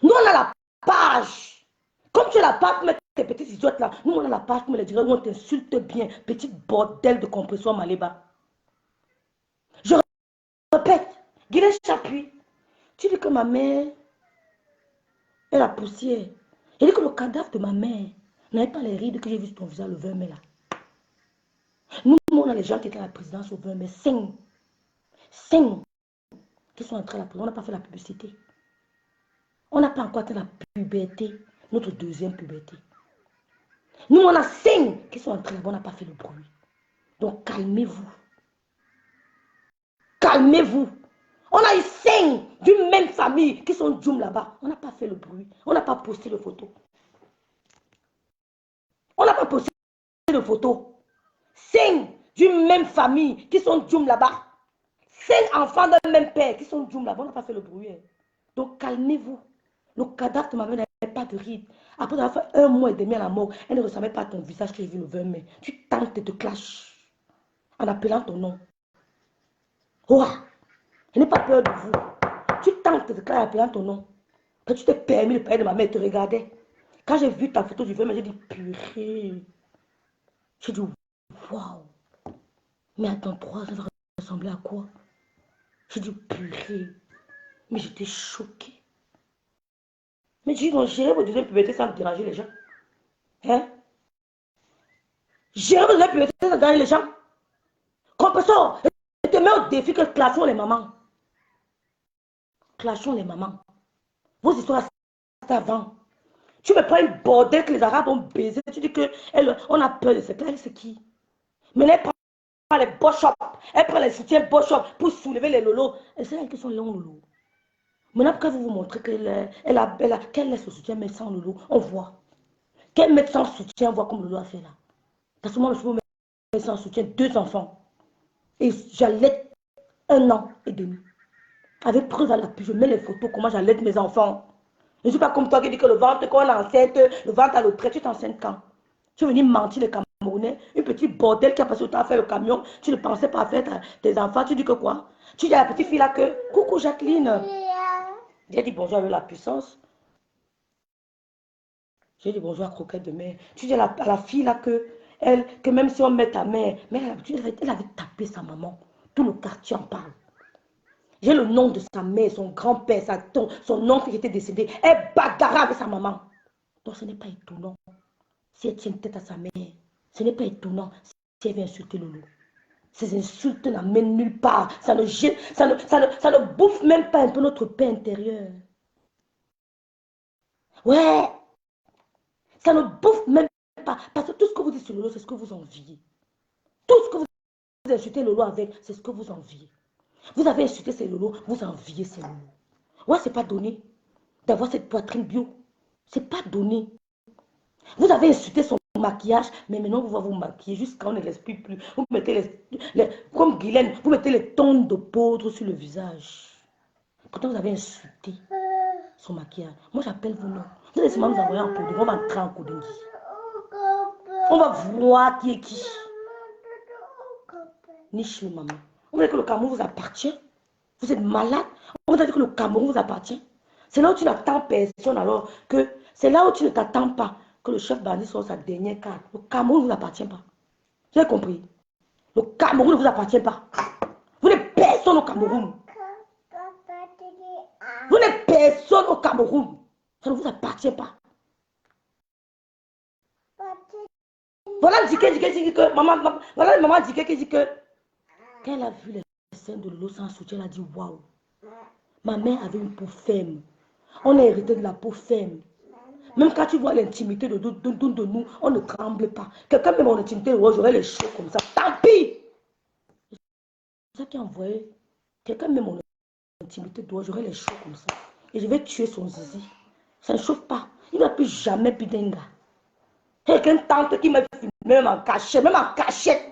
Nous, on a la page. Comme tu as la page pour mettre tes petites idiotes là, nous, on a la page pour me les dire où on t'insulte bien. Petit bordel de compression Maléba. Je répète, Guinée Chapuis, tu dis que ma mère est la poussière. Je dis que le cadavre de ma mère n'avait pas les rides que j'ai vu sur ton visage le 20 mai là. Nous, on a les gens qui étaient à la présidence au 20 mai. 5 qui sont entrés à la présidence. On n'a pas fait la publicité. On n'a pas encore atteint la puberté, notre deuxième puberté. Nous, on a 5 qui sont entrés là-bas, on n'a pas fait le bruit. Donc, calmez-vous. Calmez-vous. On a eu 5 d'une même famille qui sont Djoum là-bas. On n'a pas fait le bruit. On n'a pas posté de photos. On n'a pas posté de photos. 5 d'une même famille qui sont Djoum là-bas. 5 enfants d'un même père qui sont Djoum là-bas. On n'a pas fait le bruit. Donc, calmez-vous. Le cadavre de ma mère n'avait pas de rides. Après avoir fait 1 mois et demi à la mort, elle ne ressemblait pas à ton visage que j'ai vu le 20 mai. Tu tentes de te clasher en appelant ton nom. Ouah, je n'ai pas peur de vous. Tu tentes de te clasher en appelant ton nom. Quand tu t'es permis de parler de ma mère, elle te regardait. Quand j'ai vu ta photo du 20 mai, j'ai dit purée. J'ai dit waouh. Mais attends, 3 ans, ça va ressembler à quoi? J'ai dit purée. Mais j'étais choquée. Mais je dis non, j'irai votre deuxième puberté sans déranger les gens. Hein? J'irai votre deuxième puberté sans déranger les gens. Compressor, je te mets au défi que clashons les mamans. Clashons les mamans. Vos histoires, c'est avant. Tu me prends une bordel que les Arabes ont baisé. Tu dis qu'on a peur de cette là, c'est qui? Mais elle prend les boshop, elle prend les soutiens boshop pour soulever les lolos. Et c'est elles qui sont longs lolos. Maintenant, pourquoi vous montrez qu'elle laisse le soutien, mais sans lolo, on voit. Qu'elle met sans soutien, on voit comme lolo a fait là. Parce que moi, je peux mettre sans soutien 2 enfants. Et j'allaite 1 an et demi. Avec preuve à l'appui, je mets les photos, comment j'allaite mes enfants. Je ne suis pas comme toi qui dis que le ventre, quand on est enceinte, le ventre à l'autre trait, tu t'enceintes quand? Tu es venu mentir les Camerounais, une petite bordel qui a passé le temps à faire le camion, tu ne pensais pas faire tes enfants, tu dis que quoi? Tu dis à la petite fille là que, coucou Jacqueline. J'ai dit bonjour avec la puissance. J'ai dit bonjour à Croquette de mer. Tu dis à la fille là que même si on met ta mère, mais elle avait tapé sa maman. Tout le quartier en parle. J'ai le nom de sa mère, son grand-père, son oncle qui était décédé. Elle bagarre avec sa maman. Donc ce n'est pas étonnant. Si elle tient tête à sa mère, ce n'est pas étonnant si elle vient insulter Lolo. Ces insultes n'amènent nulle part. Ça ne bouffe même pas un peu notre paix intérieure. Ouais. Ça ne bouffe même pas. Parce que tout ce que vous dites sur Lolo, c'est ce que vous enviez. Tout ce que vous insultez Lolo avec, c'est ce que vous enviez. Vous avez insulté ces Lolo, vous enviez ces Lolo. Ouais, c'est pas donné d'avoir cette poitrine bio. C'est pas donné. Vous avez insulté son maquillage, mais maintenant vous allez vous maquiller jusqu'à on ne respire plus. Vous mettez comme Guylaine, vous mettez les tonnes de poudre sur le visage. Pourtant vous avez insulté son maquillage. Moi j'appelle vos noms. Vous allez seulement nous envoyer en poudre. On va entrer en Kodingi. On va voir qui est qui. Niche le maman. On va dire que le Cameroun vous appartient. Vous êtes malade. On va dire que le Cameroun vous appartient. C'est là où tu n'attends personne alors que c'est là où tu ne t'attends pas que le chef bandit soit sa dernière carte. Le Cameroun ne vous appartient pas. Vous avez compris? Le Cameroun ne vous appartient pas. Vous n'êtes personne au Cameroun. Vous n'êtes personne au Cameroun. Ça ne vous appartient pas. Voilà Diké dit que maman Diké qui dit que quand elle a vu les scènes de Lolo sans soutien, elle a dit waouh. Ma mère avait une peau ferme. On a hérité de la peau ferme. Même quand tu vois l'intimité de nous, on ne tremble pas. Quelqu'un met mon intimité, j'aurais les cheveux comme ça. Tant pis. C'est ça qui a envoyé. Quelqu'un met mon intimité, j'aurais les cheveux comme ça. Et je vais tuer son zizi. Ça ne chauffe pas. Il ne va plus jamais Bidenga. Quelqu'un tente qui m'a filmé, même en cachette.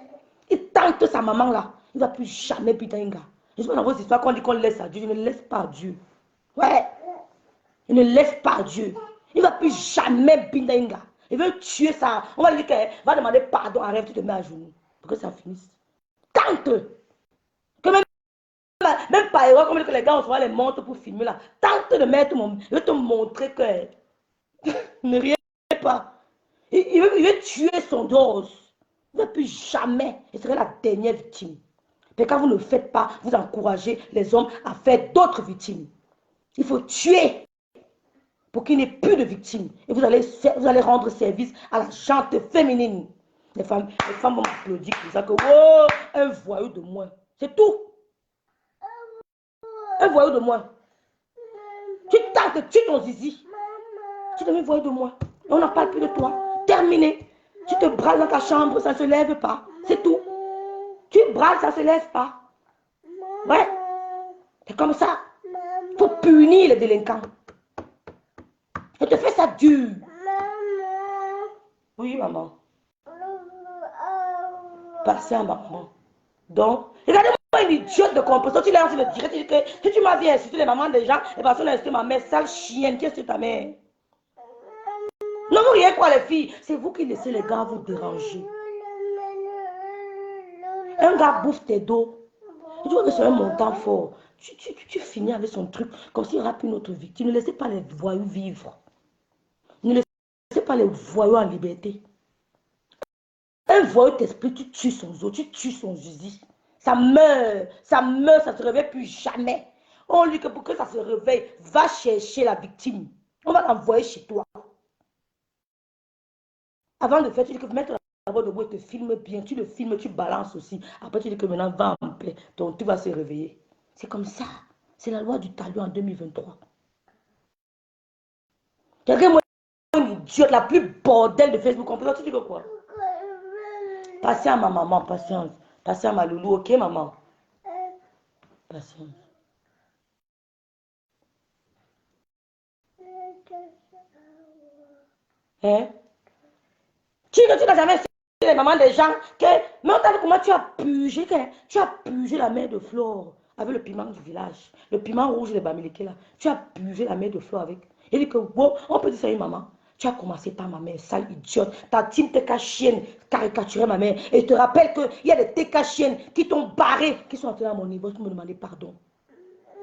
Il tente sa maman là. Il ne va plus jamais Bidenga. Je sais pas dans vos histoires qu'on dit qu'on laisse à Dieu. Je ne laisse pas à Dieu. Ouais. Il ne laisse pas à Dieu. Il ne va plus jamais Bindainga. Il veut tuer ça. On va lui dire qu'elle va demander pardon. Arrête, tu te mets à genoux. Pour que ça finisse. Tente. Que même pas erreur, comme les gars, on se voit les montres pour filmer là. Tente de mettre mon. Je vais te montrer que. Ne riez pas. Il veut tuer son dos. Il ne va plus jamais. Il serait la dernière victime. Mais quand vous ne le faites pas, vous encouragez les hommes à faire d'autres victimes. Il faut tuer pour qu'il n'y ait plus de victimes. Et vous allez rendre service à la gente féminine. Les femmes vont m'applaudir pour ça que, oh, un voyou de moins. C'est tout. Un voyou de moins. Tu tentes, tu ton zizi. Tu deviens voyou de moins. Et on n'en parle plus de toi. Terminé. Tu te brales dans ta chambre, ça ne se lève pas. C'est tout. Tu brales, ça ne se lève pas. Ouais. C'est comme ça. Il faut punir les délinquants. Je te fais ça dur. Oui, maman. Passez à maman. Donc, regardez-moi une idiote de composition. Tu l'as lancé le direct. Tu dis que si tu m'as dit insulter les mamans des gens, et parce qu'on a insulté ma mère, sale chienne, qu'est-ce que ta mère? Non, vous riez quoi, les filles? C'est vous qui laissez les gars vous déranger. Un gars bouffe tes dos. Tu vois que c'est un montant fort. Tu finis avec son truc comme s'il y aura plus une autre victime. Ne laissez pas les voyous vivre. Ne laissez pas les voyous en liberté. Un voyou t'explique, tu tues son os, tu tues son zizi. Ça meurt, ça ne se réveille plus jamais. On lui dit que pour que ça se réveille, va chercher la victime. On va l'envoyer chez toi. Avant de faire, tu dis que mettre la voix debout et te filme bien. Tu le filmes, tu balances aussi. Après, tu dis que maintenant, va en paix. Donc, tu vas se réveiller. C'est comme ça. C'est la loi du talon en 2023. Quelqu'un moi une idiote, la plus bordel de Facebook. Tu dis que quoi? Passez à ma maman, patience. Passez à ma loulou, ok, maman? Patience. Hein? Tu n'as jamais les mamans des gens que, mais on t'a dit comment tu as purgé la mère de Flore avec le piment du village, le piment rouge de Bamileke là. Tu as purgé la mère de Flore avec. Il dit que wow, on peut dire ça à une maman. Tu as commencé par ma mère, sale idiote. Ta team TK chienne caricaturait ma mère. Et je te rappelle qu'il y a des TK chiennes qui t'ont barré, qui sont entrés à mon niveau, qui me demandaient pardon.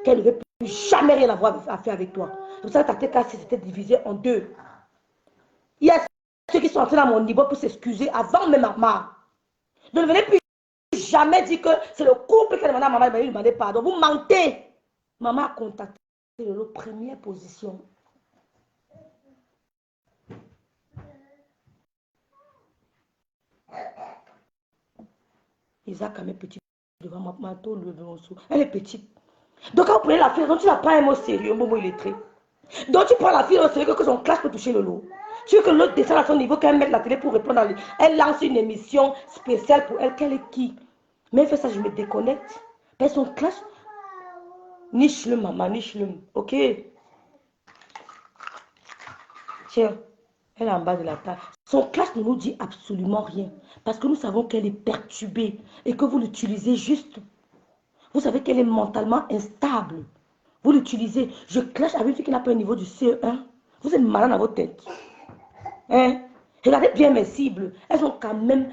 Qu'elle ne veut plus jamais rien avoir à faire avec toi. C'est pour ça que ta TK s'était divisée en deux. Il y a ceux qui sont entrés à mon niveau pour s'excuser avant même maman. Ne venez plus jamais dire que c'est le couple qui a demandé à maman de lui demander pardon. Vous mentez. Maman a contacté la première position. Isaac a mes petites devant ma manteau, elle est petite. Donc quand vous prenez la fille, donc tu n'as pas un mot sérieux, un mot illettré. Donc tu prends la fille au sérieux que son classe peut toucher le lot. Tu veux que l'autre descende à son niveau, qu'elle mette la télé pour répondre à lui. Elle lance une émission spéciale pour elle. Qu'elle est qui? Mais elle fait ça, je me déconnecte. Mais son classe, niche-le, maman, niche-le. Ok? Tiens, elle est en bas de la table. Son classe ne nous dit absolument rien. Parce que nous savons qu'elle est perturbée et que vous l'utilisez juste. Vous savez qu'elle est mentalement instable. Vous l'utilisez. Je clash avec une fille qui n'a pas un niveau du CE1. Vous êtes malin dans votre tête. Hein? Regardez bien mes cibles. Elles ont quand même...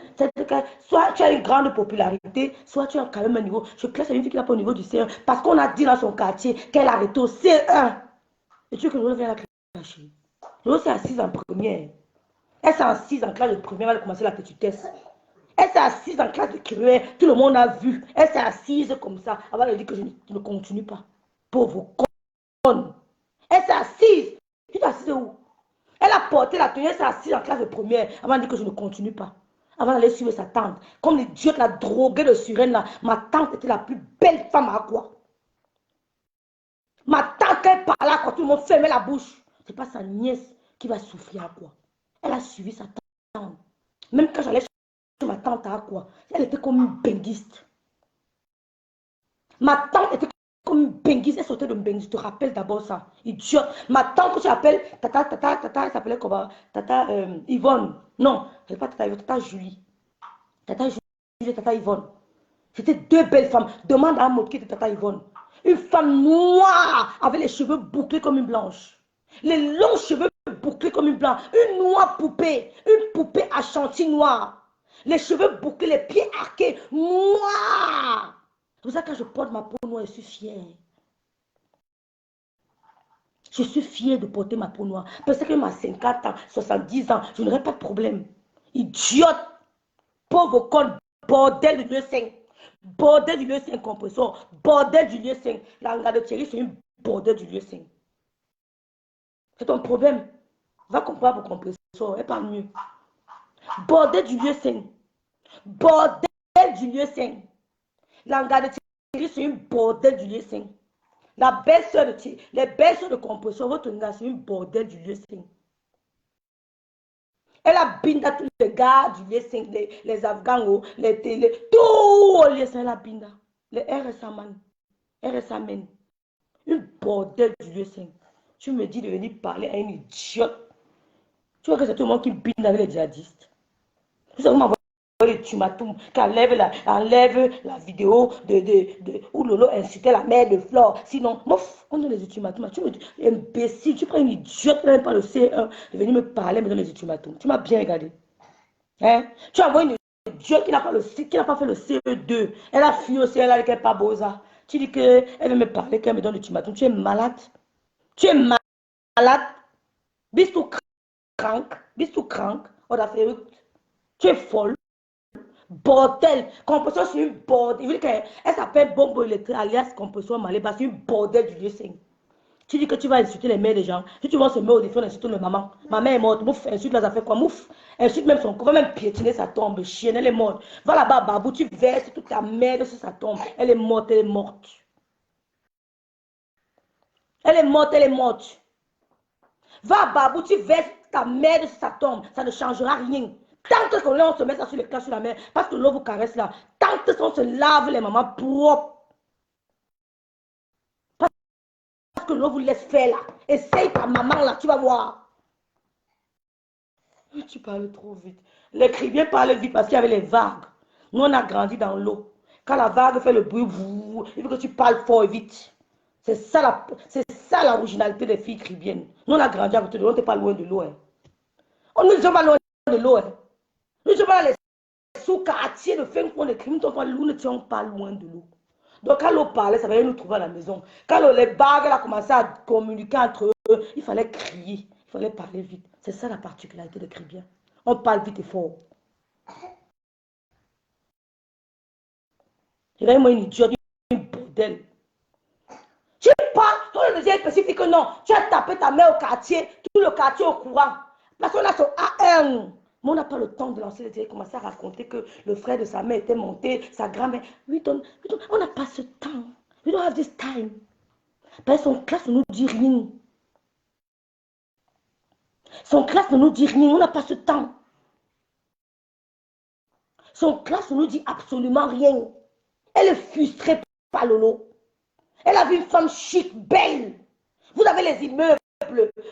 Soit tu as une grande popularité, soit tu as quand même un niveau. Je clash avec une fille qui n'a pas un niveau du CE1. Parce qu'on a dit dans son quartier qu'elle a arrêté au CE1. Et tu veux que nous vienne la clasher. Nous, c'est assise en première. Elle s'est assise en classe de première, elle a commencé la petitesse. Elle s'est assise en classe de créer, tout le monde a vu. Elle s'est assise comme ça. Avant de dire que je ne continue pas. Pauvre conne. Elle s'est assise. Tu t'es assise où? Elle a porté la tenue, elle s'est assise en classe de première. Avant de dire que je ne continue pas. Avant d'aller suivre sa tante. Comme l'idiot la droguée de Surène là. Ma tante était la plus belle femme à quoi. Ma tante, elle parlait à quoi, tout le monde fermait la bouche. C'est pas sa nièce qui va souffrir à quoi. Elle a suivi sa tante. Même quand j'allais chez ma tante à quoi, elle était comme une benguiste. Ma tante était comme une benguiste, elle sortait de benguiste. Je te rappelle d'abord ça, idiote. Ma tante, que tu appelles tata, elle s'appelait comment? Tata Yvonne. Non, elle n'est pas tata Yvonne, tata Julie. Tata Julie et tata Yvonne. C'était deux belles femmes. Demande à Maud qui était tata Yvonne. Une femme noire avec les cheveux bouclés comme une blanche. Les longs cheveux bouclés bouclée comme une blanche. Une noire poupée. Une poupée à chantilly noire. Les cheveux bouclés, les pieds arqués, noirs. C'est pour ça que quand je porte ma peau noire, je suis fière. Je suis fière de porter ma peau noire. Parce que même à 50 ans, 70 ans, je n'aurai pas de problème. Idiote. Pauvre con, bordel du lieu 5. Bordel du lieu 5 compresseur. Bordel du lieu 5. La de Thierry, c'est une bordel du lieu 5. C'est ton problème. Va comprendre vos compresseurs. Elle parle mieux. Bordel du lieu 5. Bordel du lieu 5. La de Thierry, c'est une bordel du lieu 5. La belle-sœur de Thierry, les belles-sœurs de compresseur, votre gars, c'est une bordel du lieu 5. Elle a binda tous les gars du lieu 5, les Afghans, les télé, tout au lieu 5, elle a binda. Les RSA man, RSA men. Une bordel du lieu 5. Tu me dis de venir parler à une idiote. Tu vois que c'est tout le monde qui binde avec les djihadistes. Vous savez comment les Tumatoum, qui enlève la vidéo où Lolo insultait la mère de Flore. Sinon, mouf, on donne les ultimatums. Tu me dis, imbécile, tu prends une idiote, même pas le C1, de venir me parler, me donner les ultimatums. Tu m'as bien regardé. Hein? Tu envoies une idiote qui n'a pas fait le CE2. Elle a fui aussi, elle a dit qu'elle n'est pas bosa. Tu dis qu'elle veut me parler, qu'elle me donne l'ultimatum. Tu es malade. Tu es malade. Bis tout crank. On a fait. Tu es folle. Bordel, compression sur une bordel. Elle s'appelle Bombo électrique, alias compression Maléba, c'est une bordel du lieu 5. Tu dis que tu vas insulter les mères des gens. Si tu vas se mettre au défi, on insulte le maman. Ma mère est morte. Mouf, insulte là, ça fait quoi? Mouf, insulte même son corps. Va même piétiner sa tombe. Chienne, elle est morte. Va là-bas, Babou, tu verses toute ta merde sur sa tombe. Elle est morte, elle est morte. Elle est morte, elle est morte. Va, Babou, tu verses ta merde sur sa tombe. Ça ne changera rien. Tant que on se met ça sur les classes sur la mer, parce que l'eau vous caresse là, tant que on se lave les mamans propres, parce que l'eau vous laisse faire là, essaye ta maman là, tu vas voir. Tu parles trop vite. Les Cribiens parlent vite parce qu'il y avait les vagues. Nous on a grandi dans l'eau. Quand la vague fait le bruit, il faut que tu parles fort et vite. C'est ça l'originalité des filles cribiennes. Nous on a grandi à côté de l'eau, on n'était pas loin de l'eau. Hein. On ne sommes pas loin de l'eau. Hein. Nous sommes pas les sous-quartiers de fin fond de crimes, nous ne sommes pas loin de l'eau. Donc quand l'eau parlait, ça allait nous trouver à la maison. Quand les bagues a commencé à communiquer entre eux, il fallait crier, il fallait parler vite. C'est ça la particularité de Cribien. On parle vite et fort. Moi une idiote, une bordel. Tu parles, toi le deuxième spécifique, non. Tu as tapé ta mère au quartier, tout le quartier au courant. Parce qu'on a son A1. Mais on n'a pas le temps de lancer les idées, commencer à raconter que le frère de sa mère était monté, sa grand-mère. On n'a pas ce temps. We don't have this time. Parce que son classe ne nous dit rien. Son classe ne nous dit rien. On n'a pas ce temps. Son classe ne nous dit absolument rien. Elle est frustrée par Lolo. Elle a vu une femme chic, belle. Vous avez les immeubles.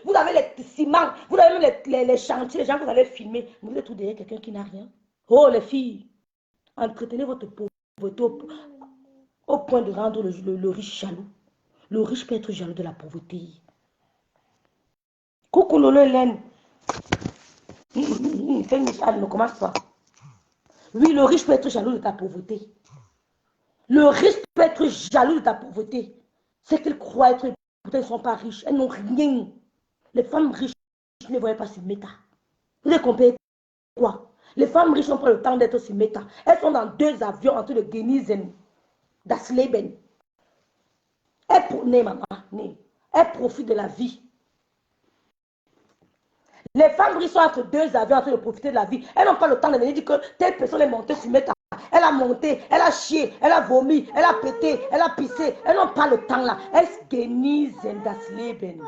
Vous avez les ciments, vous avez même les chantiers, les gens que vous allez filmer. Vous êtes tout derrière quelqu'un qui n'a rien. Oh les filles, entretenez votre pauvreté au point de rendre le riche jaloux. Le riche peut être jaloux de la pauvreté. Coucou Lolo Hélène. Ne commence pas. Oui, le riche peut être jaloux de ta pauvreté. Le riche peut être jaloux de ta pauvreté. C'est qu'ils croient être, pourtant ils ne sont pas riches. Elles n'ont rien. Les femmes riches ne voyaient pas sur Meta. Vous avez compris quoi? Les femmes riches n'ont pas le temps d'être sur Meta. Elles sont dans 2 avions entre le Genizen, d'Asleben. Elles profitent de la vie. Les femmes riches sont entre 2 avions en train de profiter de la vie. Elles n'ont pas le temps de venir dire que telle personne est montée sur Meta. Elle a monté, elle a chié, elle a vomi, elle a pété, elle a pissé. Elles n'ont pas le temps là. Elles Genizen, d'Asleben.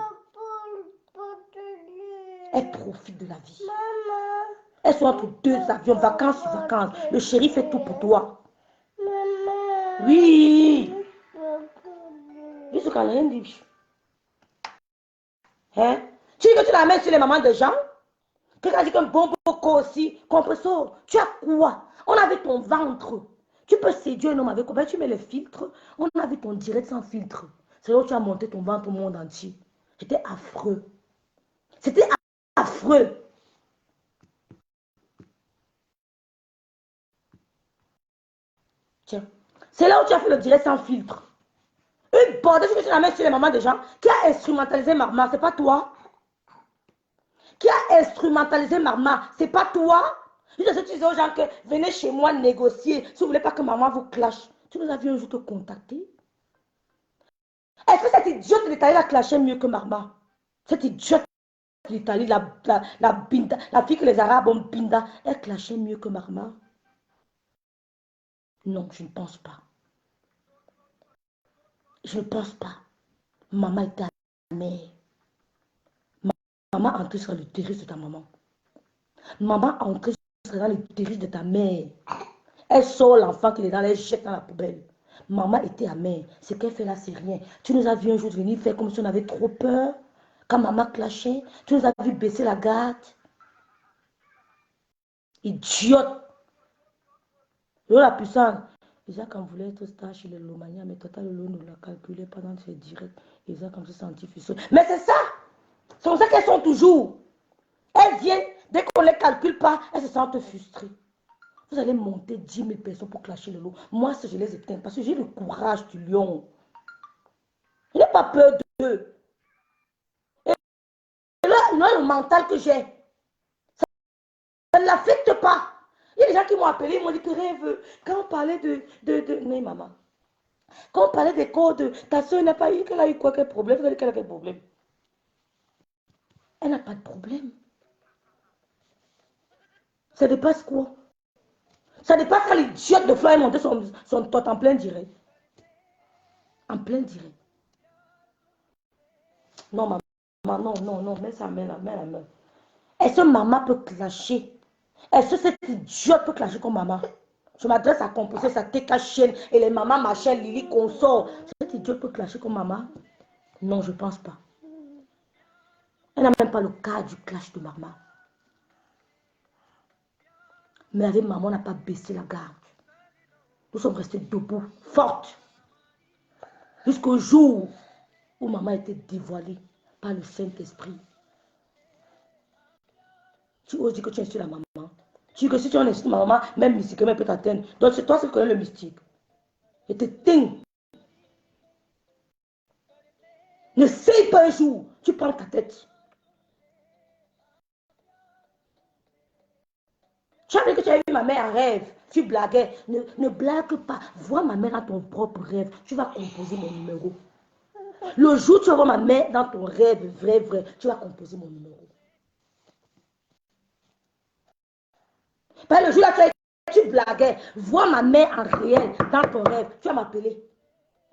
Elles profitent de la vie. Maman. Elles sont entre 2 avions, vacances sur vacances. Le chéri fait tout pour toi. Maman. Oui. Oui, ce qu'on a rien dit. Hein? Tu dis que tu l'amènes sur les mamans des gens? Quelqu'un dit qu'un bon coco aussi. Compresseur, tu as quoi? On a vu ton ventre. Tu peux séduire un homme avec quoi? Tu mets les filtres. On a vu ton direct sans filtre. C'est là où tu as monté ton ventre au monde entier. C'était affreux. C'était affreux. Tiens, c'est là où tu as fait le direct sans filtre. Une bordée que tu la mets sur les mamans des gens. Qui a instrumentalisé Marma? C'est pas toi. Qui a instrumentalisé Marma? C'est pas toi. Tu disais aux gens que venez chez moi négocier. Si vous ne voulez pas que maman vous clash. Tu nous as vu un jour te contacter. Est-ce que cette idiote d'Italie la clashait mieux que Marma? Cette idiote d'Italie, la fille que les Arabes ont binda, elle clashait mieux que Marma? Non, je ne pense pas. Je ne pense pas. Maman était ta mère. Maman entrait sur l'utérus de ta maman. Maman entrait dans l'utérus de ta mère. Elle sort l'enfant qui est dans, elle jette dans la poubelle. Maman était amère. Ce qu'elle fait là, c'est rien. Tu nous as vu un jour venir faire comme si on avait trop peur. Quand maman clashait, tu nous as vu baisser la garde. Idiote. La puissance. Déjà, quand on voulait être star chez les Lomania, mais Total Lolo ne l'a calculé pendant ses directs. Déjà, comme ça, senti fusson. Mais c'est ça. C'est comme ça qu'elles sont toujours. Elles viennent, dès qu'on ne les calcule pas, elles se sentent frustrées. Vous allez monter 10 000 personnes pour clasher le lot. Moi, je les éteins parce que j'ai le courage du lion. Je n'ai pas peur d'eux. Et là, le mental que j'ai, ça ne l'affecte pas. Il y a des gens qui m'ont appelé, ils m'ont dit que rêve, quand on parlait de... Mais maman, quand on parlait des codes, ta soeur n'a pas eu, qu'elle a eu quoi, quel problème? Vous avez dit qu'elle a quel problème? Elle n'a pas de problème. Ça dépasse quoi? Ça dépasse quand l'idiote de Floyd a monté son tot en plein direct. En plein direct. Non, maman, non, mets sa main là, mets la main. Est-ce que maman peut clasher? Est-ce que cette idiote peut clasher comme maman? Je m'adresse à composer sa TK chienne et les mamans machin, Lily, consort. Cette idiote peut clasher comme maman? Non, je ne pense pas. Elle n'a même pas le cas du clash de maman. Mais avec maman, on n'a pas baissé la garde. Nous sommes restés debout, fortes. Jusqu'au jour où maman était dévoilée par le Saint-Esprit. Tu oses dire que tu insultes la maman. Tu dis que si tu insultes ma maman, même mystiquement, elle peut t'atteindre. Donc c'est toi qui connais le mystique. Et t'éteins. Ne sais pas un jour, tu prends ta tête. Tu as vu que tu as vu ma mère en rêve. Tu blaguais. Ne blague pas. Vois ma mère dans ton propre rêve. Tu vas composer mon numéro. Le jour où tu vas voir ma mère dans ton rêve, vrai, tu vas composer mon numéro. Le jour là, tu blaguais. Vois ma mère en réel dans ton rêve. Tu vas m'appeler.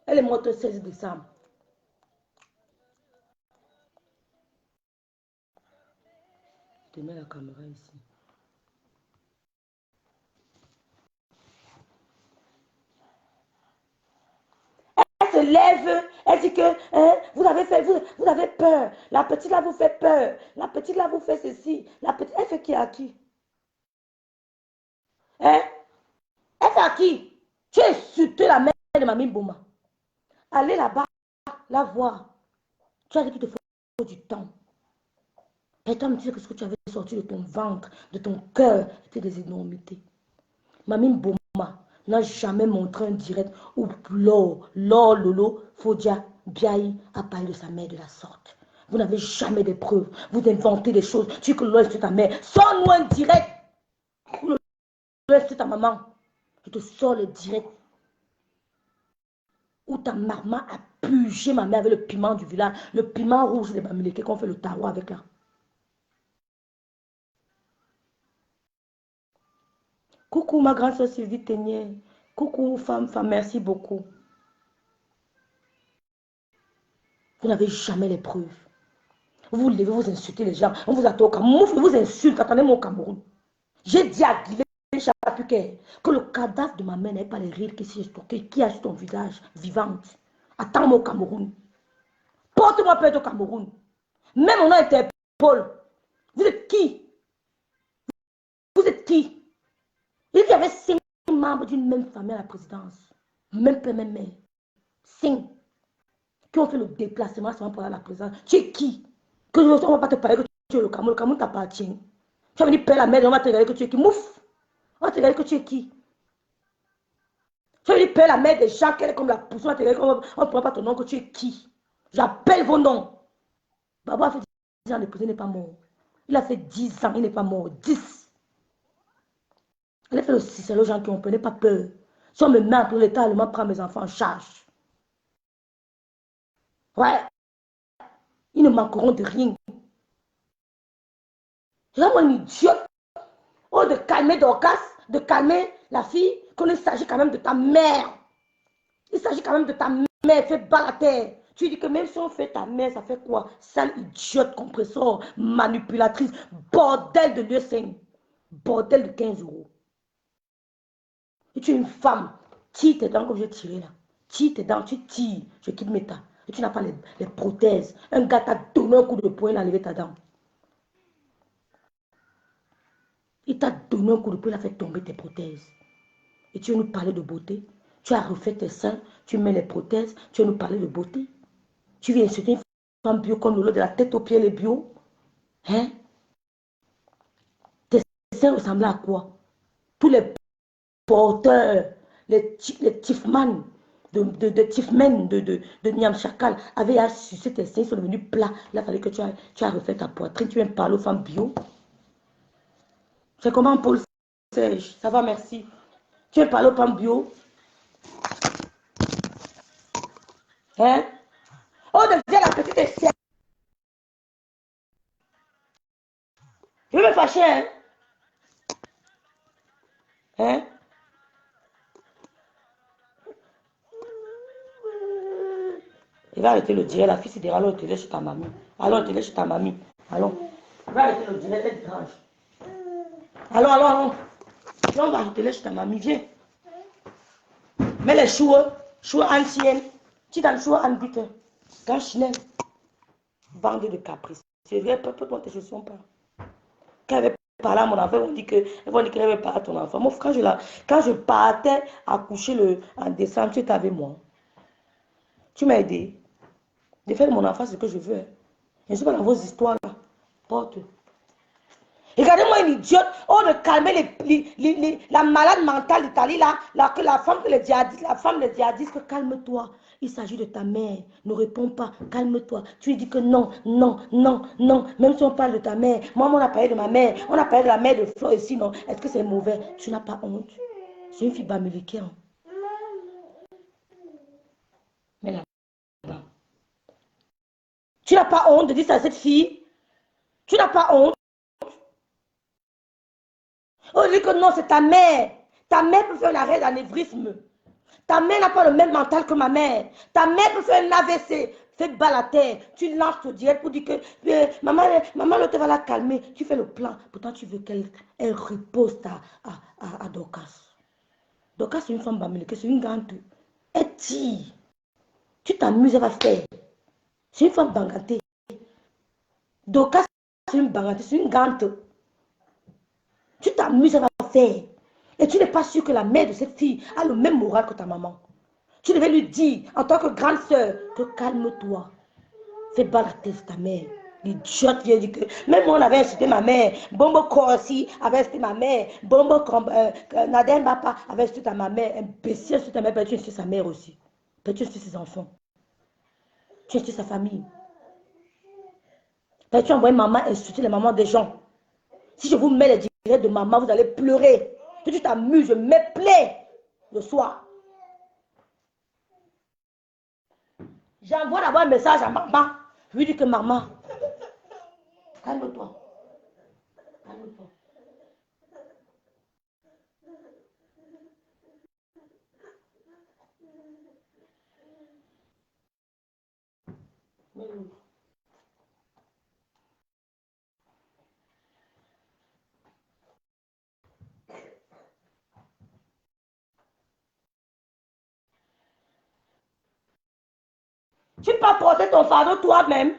Elle est morte le 16 décembre. Je te mets la caméra ici. Elle se lève, elle dit que vous avez peur. La petite là vous fait peur. La petite là vous fait ceci. La petite, elle fait qui à qui? Hein? Elle fait à qui? Tu as insulté la mère de Mamie Bouma. Allez là-bas, la voir. Tu as dit qu'il te faut du temps. Et toi, me dis que ce que tu avais sorti de ton ventre, de ton cœur, c'était des énormités. Mamie Bouma n'a jamais montré un direct où Lolo, Fodia, Biaï a parlé de sa mère de la sorte. Vous n'avez jamais de preuves. Vous inventez des choses. Tu dis que Lolo est ta mère. Sors-nous un direct. Ou Lolo est ta maman. Je te sors le direct. Où ta maman a pugé ma mère avec le piment du village. Le piment rouge des Bamileke qu'on fait le tarot avec là. Coucou ma grande soeur Sylvie Ténier. Coucou femme, merci beaucoup. Vous n'avez jamais les preuves. Vous vous levez, vous insultez les gens. On vous attend au Cameroun. Je vous insulte. Attendez-moi au Cameroun. J'ai dit à Guillet Chapuquet que le cadavre de ma mère n'est pas les rires qui a sur ton visage vivante. Attends-moi au Cameroun. Porte-moi peut-être au Cameroun. Même on a Interpol. Vous êtes qui? Vous êtes qui? Il y avait 5 membres d'une même famille à la présidence. Même père, même mère. 5 qui ont fait le déplacement seulement pour aller à la présidence. Tu es qui? Que je ne va pas te parler que tu es le Cameroun t'appartient. Tu vas venir payer la merde, on va te regarder que tu es qui? Mouf! On va te regarder que tu es qui? Tu vas venir payer la merde des gens, qu'elle est comme la pousse, on va te regarder, on ne prend pas ton nom, que tu es qui? J'appelle vos noms. Baba a fait 10 ans de prison, il n'est pas mort. Il a fait 10 ans, il n'est pas mort. 10. Elle a fait aussi, c'est les gens qui ont peur, n'aie pas peur. Si on me met en l'État allemand prend mes enfants en charge. Ouais. Ils ne manqueront de rien. C'est vraiment un idiote. Oh, de calmer Dorcas, de calmer la fille, qu'il s'agit quand même de ta mère. Il s'agit quand même de ta mère, fais bas la terre. Tu dis que même si on fait ta mère, ça fait quoi? Sale idiote, compresseur, manipulatrice, bordel de lieu sain. Bordel de 15 €. Et tu es une femme, tire tes dents comme j'ai tiré là. Tire tes dents, tu tires, je quitte mes tas. Et tu n'as pas les prothèses. Un gars t'a donné un coup de poing, il a levé ta dent. Il t'a donné un coup de poing, il a fait tomber tes prothèses. Et tu veux nous parler de beauté? Tu as refait tes seins, tu mets les prothèses, tu veux nous parler de beauté? Tu viens insulter une femme bio comme l'eau de la tête aux pieds, les bio? Hein? Tes seins ressemblaient à quoi? Tous les porteurs, les tifman de Niam Chakal avaient à sucer tes seins, ils sont devenus plats. Il a fallu que tu as refait ta poitrine. Tu viens parler aux femmes bio. C'est comment, Paul Serge? Ça va, merci. Tu viens parler aux femmes bio. Hein? Oh, deviens la petite essai. Je vais me fâcher, hein? Hein? Il va arrêter le direct. La fille se dira, allons, te laisse chez ta mamie. Allons, te laisse chez ta mamie. Allons. Il va arrêter le direct, elle dérange. Allons, allons, allons. On va te laisse chez ta mamie, viens. Mets les choux anciennes. Tu dans le chou en but. Quand Chanel. Bande de caprices. C'est vrai, peu toi, tes chaussons pas. Quand elle avait parlé à mon enfant, ils vont dire qu'elle avait parlé à ton enfant. Moi, quand je partais à coucher en décembre, tu étais avec moi. Tu m'as aidé. De faire de mon enfant ce que je veux. Je ne suis pas dans vos histoires là. Porte. Regardez-moi une idiote. Oh, de calmer la malade mentale d'Italie là. La femme les djihadistes, que calme-toi. Il s'agit de ta mère. Ne réponds pas. Calme-toi. Tu lui dis que non, non, non, non. Même si on parle de ta mère. Moi, on a parlé de ma mère. On a parlé de la mère de Flo ici, non. Est-ce que c'est mauvais? Tu n'as pas honte. C'est une fille bamilicaine. Mais là. Tu n'as pas honte de dire ça à cette fille? Tu n'as pas honte? On dit que non, c'est ta mère. Ta mère peut faire l'arrêt d'anévrisme. Ta mère n'a pas le même mental que ma mère. Ta mère peut faire un AVC. Fais bas la terre. Tu lances au direct pour dire que maman l'autre va la calmer. Tu fais le plan. Pourtant, tu veux qu'elle repose à Dorcas. Dorcas, c'est une femme bamileke, c'est une gante. Elle tire. Tu t'amuses, elle va faire. C'est une femme bangantée. Dorcas, c'est une bangantée, c'est une gante. Tu t'amuses, elle va faire. Et tu n'es pas sûr que la mère de cette fille a le même moral que ta maman. Tu devais lui dire, en tant que grande soeur, que calme-toi. Fais pas la tête de ta mère. L'idiote vient dire que même moi on avait insulté ma mère. Bombo Korsi avait insulté ma mère. Bombo Nadem Bapa avait insulté ma mère. Imbécile insulté ta mère, tu insultes sa mère aussi. Tu insultes ses enfants. Tu insultes sa famille. Tu envoies maman insulter les mamans des gens. Si je vous mets les directs de maman, vous allez pleurer. Si tu t'amuses, je me plais le soir. J'envoie d'abord un message à maman. Je lui dis que maman, calme-toi. Calme-toi. Tu peux porter ton fardeau toi-même.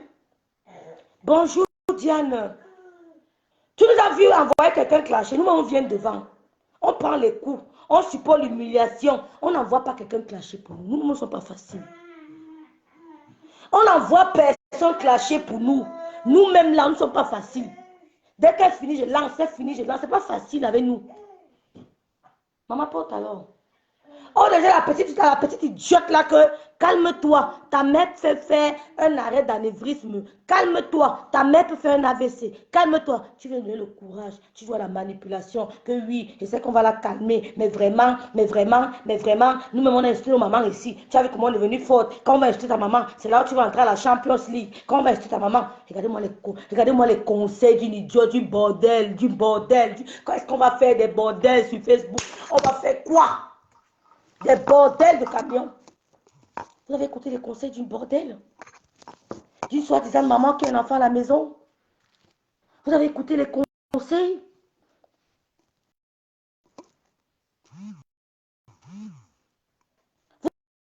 Bonjour Diane. Tu nous as vu envoyer quelqu'un clasher. Nous, on vient devant. On prend les coups. On supporte l'humiliation. On n'envoie pas quelqu'un clasher pour nous. Nous ne sommes pas faciles. On n'envoie personne clasher pour nous. Nous-mêmes là, nous ne sommes pas faciles. Dès qu'elle finit, je lance, elle finit, je lance. C'est pas facile avec nous. Maman porte alors. Oh, déjà la petite idiote là que, calme-toi, ta mère peut faire un arrêt d'anévrisme. Calme-toi, ta mère peut faire un AVC. Calme-toi, tu viens de donner le courage, tu joues à la manipulation. Que oui, je sais qu'on va la calmer, mais vraiment, nous-mêmes on a instruit nos mamans ici. Tu as vu comment on est devenu forte. Quand on va instruire ta maman, c'est là où tu vas entrer à la Champions League. Quand on va instruire ta maman, regardez-moi les conseils d'une idiote, du bordel. Quand est-ce qu'on va faire des bordels sur Facebook? On va faire quoi? Des bordels de camions. Vous avez écouté les conseils d'une bordel? D'une soi-disant maman qui a un enfant à la maison? Vous avez écouté les conseils?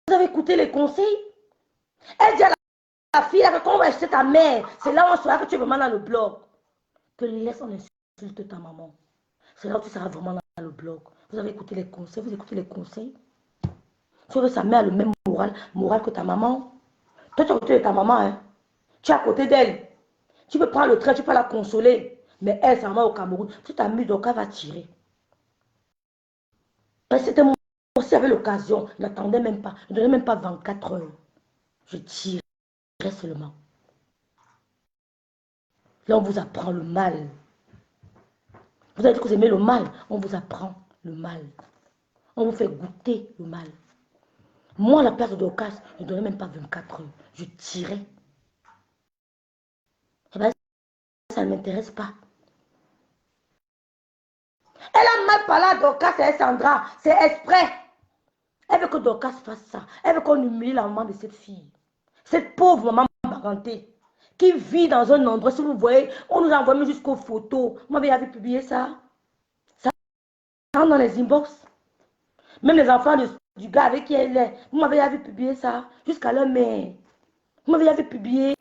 Vous avez écouté les conseils? Elle dit à la fille là que quand on va acheter ta mère, c'est là où on saura que tu es vraiment dans le blog. Que laisse on insulte ta maman. C'est là où tu seras vraiment dans le blog. Vous avez écouté les conseils? Vous écoutez les conseils? Tu veux sa mère a le même moral que ta maman. Toi, tu es à côté de ta maman, hein? Tu es à côté d'elle. Tu peux prendre le train, tu peux la consoler. Mais elle, sa maman au Cameroun, tu t'amuses, donc elle va tirer. C'était moi aussi, j'avais l'occasion. Je n'attendais même pas. Je ne donnais même pas 24 heures. Je tirais seulement. Là, on vous apprend le mal. Vous avez dit que vous aimez le mal. On vous apprend le mal. On vous fait goûter le mal. Moi, à la place de Dorcas, je ne donnais même pas 24 heures. Je tirais. Eh bien, ça ne m'intéresse pas. Elle a mal parlé à Dorcas et à Sandra. C'est exprès. Elle veut que Dorcas fasse ça. Elle veut qu'on humilie la maman de cette fille. Cette pauvre maman barantée qui vit dans un endroit, si vous voyez, on nous envoie même jusqu'aux photos. Vous m'avez publié ça. Ça rentre dans les inbox. Même les enfants du gars avec qui elle est. Vous m'avez publié ça. Jusqu'à leur mère. Vous m'avez publié.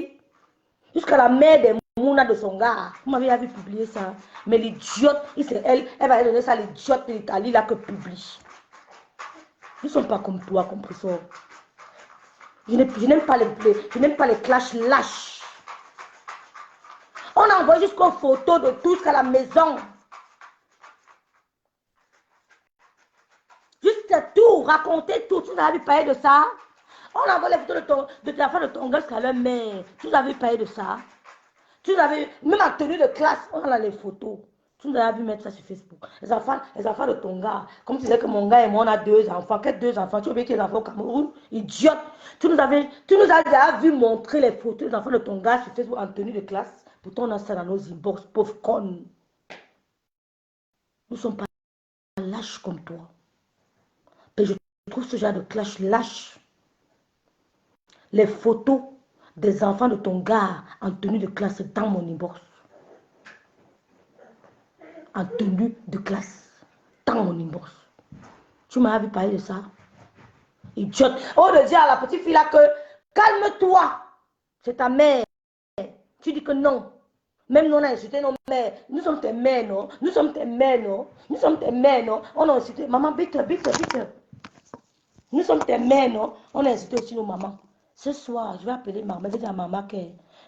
Jusqu'à la mère des Mouna de son gars. Vous m'avez publié ça. Mais l'idiote, elle va aller donner ça à l'idiote de l'Italie là que publie. Nous ne sommes pas comme toi, compresseur. Je n'aime pas les clashs lâches. On envoie jusqu'aux photos de tous à la maison. Jusqu'à tout, raconter tout. Tu n'as vu parler de ça? On envoie les photos de la femme de ton gars jusqu'à leur mère. Tu n'as vu parler de ça? Tu n'avais même en tenue de classe, on a les photos. Tu nous as vu mettre ça sur Facebook. Les enfants de ton gars. Comme tu disais que mon gars et moi, on a 2 enfants. Quels 2 enfants? Tu as oublié qu'il y a des enfants au Cameroun? Idiote. Tu nous as déjà vu montrer les photos des enfants de ton gars sur Facebook en tenue de classe. Pourtant, on a ça dans nos inbox. Pauvre conne. Nous ne sommes pas lâches comme toi. Mais je trouve ce genre de clash lâche. Les photos des enfants de ton gars en tenue de classe dans mon inbox. En tenue de classe dans mon inbox. Tu m'as vu parler de ça? Idiote. Oh, de dire à la petite fille là que calme-toi. C'est ta mère. Tu dis que non. Même nous on a insulté nos mères. Nous sommes tes mères, non? Nous sommes tes mères, non? Nous sommes tes mères, non? On a insulté. Maman, bite. Nous sommes tes mères, non? On a insulté aussi nos mamans. Ce soir, je vais appeler maman. Je vais dire à maman que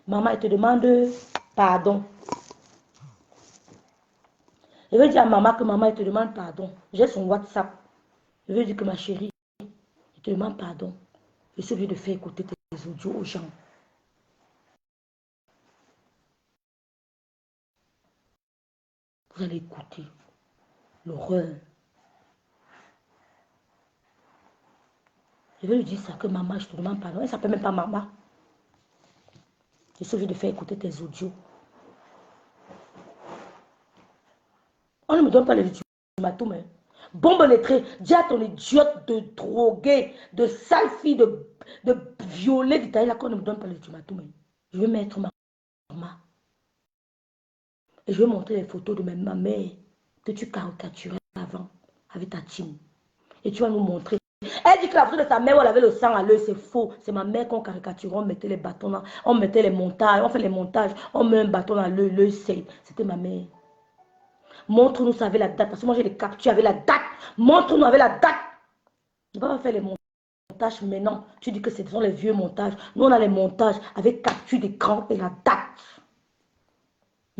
maman, elle te demande pardon. Je vais dire à maman que maman, elle te demande pardon. J'ai son WhatsApp. Je vais dire que ma chérie, je te demande pardon. Je suis obligé de faire écouter tes audios aux gens. Vous allez écouter l'horreur. Je vais lui dire ça, que maman, je te demande pardon. Elle ne s'appelle même pas maman. Je suis obligé de faire écouter tes audios. On ne me donne pas les ultimatums. Hein. Bombe lettrée, dis à ton idiote de droguer, de sale fille, de violer, de tailler là qu'on ne me donne pas les ultimatums. Hein. Je vais mettre ma maman. Et je vais montrer les photos de ma mère que tu caricaturais avant avec ta team. Et tu vas nous montrer. Elle dit que la photo de sa mère où elle avait le sang à l'œil, c'est faux. C'est ma mère qu'on caricature, on mettait les bâtons, là, on mettait les montages, on fait les montages, on met un bâton dans l'œil, l'œil saigne. C'était ma mère. Montre-nous ça avec la date. Parce que moi, j'ai les captures avec la date. Montre-nous avec la date. Je ne vais pas faire les montages maintenant. Tu dis que ce sont les vieux montages. Nous, on a les montages avec capture d'écran et la date.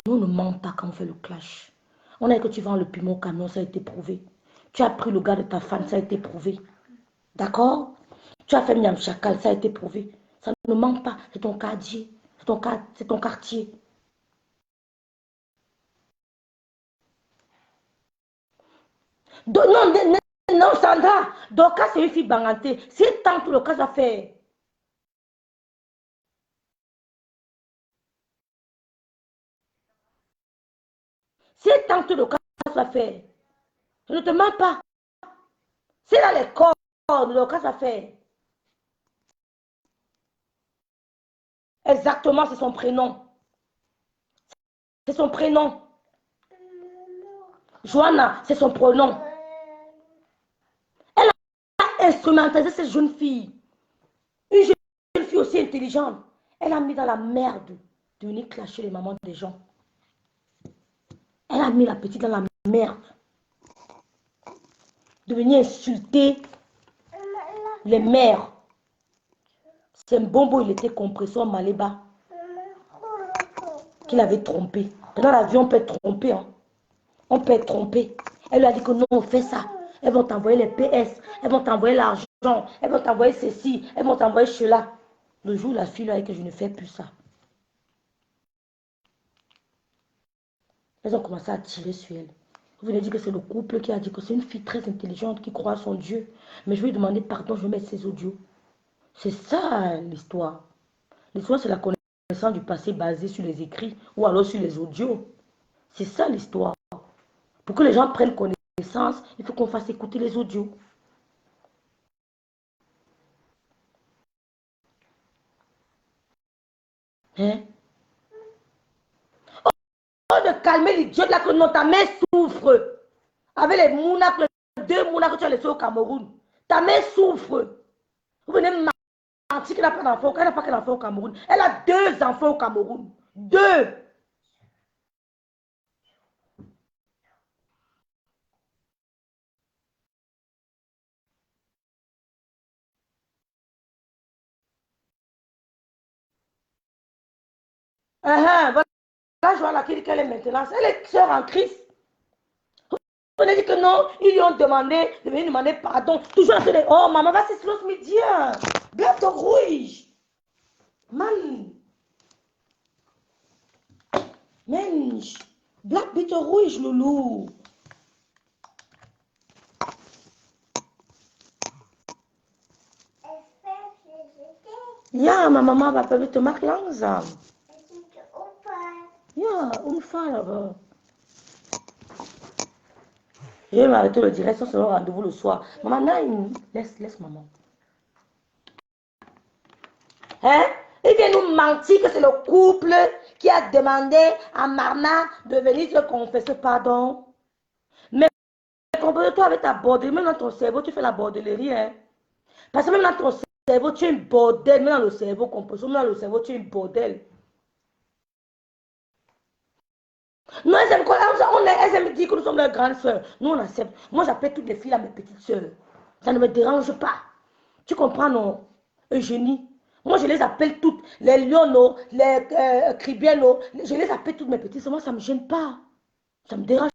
Nous ne ment pas quand on fait le clash. On a dit que tu vends le piment au camion, ça a été prouvé. Tu as pris le gars de ta femme, ça a été prouvé. D'accord? Tu as fait Miam Chacal, ça a été prouvé. Ça ne ment pas, c'est ton quartier. C'est ton quartier. Non, non, Sandra, Dorcas, c'est une fille bangantée. C'est tant que le cas à faire. C'est tant que le cas à faire. Je ne te mens pas. C'est dans les corps de le cas à faire. Exactement, c'est son prénom. C'est son prénom. Joanna, c'est son prénom. Elle a instrumentalisé cette jeune fille. Une jeune fille aussi intelligente. Elle a mis dans la merde de venir clasher les mamans des gens. Elle a mis la petite dans la merde. De venir insulter les mères. C'est un bonbon, il était compresseur Maléba. Qu'il avait trompé. Dans l'avion, on peut être trompé. Hein. On peut être trompé. Elle lui a dit que non, on fait ça. Elles vont t'envoyer les PS. Elles vont t'envoyer l'argent. Elles vont t'envoyer ceci. Elles vont t'envoyer cela. Le jour où la fille lui a dit que je ne fais plus ça. Elles ont commencé à tirer sur elle. Vous venez dire que c'est le couple qui a dit que c'est une fille très intelligente qui croit à son Dieu. Mais je vais lui demander pardon, je vais mettre ses audios. C'est ça l'histoire. L'histoire, c'est la connaissance du passé basée sur les écrits ou alors sur les audios. C'est ça l'histoire. Pour que les gens prennent connaissance, il faut qu'on fasse écouter les audios. Hein? Oh, de calmer l'idiot là que non, ta main souffre. Avec les mounas, les 2 mounas que tu as laissés au Cameroun. Ta main souffre. Vous venez mentir qu'elle n'a pas d'enfant. Elle n'a pas qu'un enfant au Cameroun. Elle a 2 enfants au Cameroun. 2. Voilà, Joanna qui dit qu'elle est maintenant. Elle est sœur en Christ. On a dit que non, ils lui ont demandé de venir demander pardon. Toujours en train de oh, maman, va se slow média. Black de rouge. Man. Mensch. Black bitte rouge, loulou. Ja, ma Mama va pas te machen langsam. Ja, Unfall, aber. Je vais m'arrêter le direct, ça sera rendez-vous le soir. Maman, non, laisse maman. Hein? Il vient nous mentir que c'est le couple qui a demandé à Marna de venir se confesser pardon. Mais compare-toi avec ta bordellerie, même dans ton cerveau, tu fais la bordellerie. Hein? Parce que même dans ton cerveau, tu es une bordel. Même dans le cerveau, même dans le cerveau, tu es une bordel. Non, elles aiment dire que nous sommes leurs grandes soeurs. Nous, on accepte. Moi, j'appelle toutes les filles à mes petites soeurs. Ça ne me dérange pas. Tu comprends, non? Eugénie. Moi, je les appelle toutes. Les Lyono, les Cribieno. Je les appelle toutes mes petites soeurs. Moi, ça ne me gêne pas. Ça ne me dérange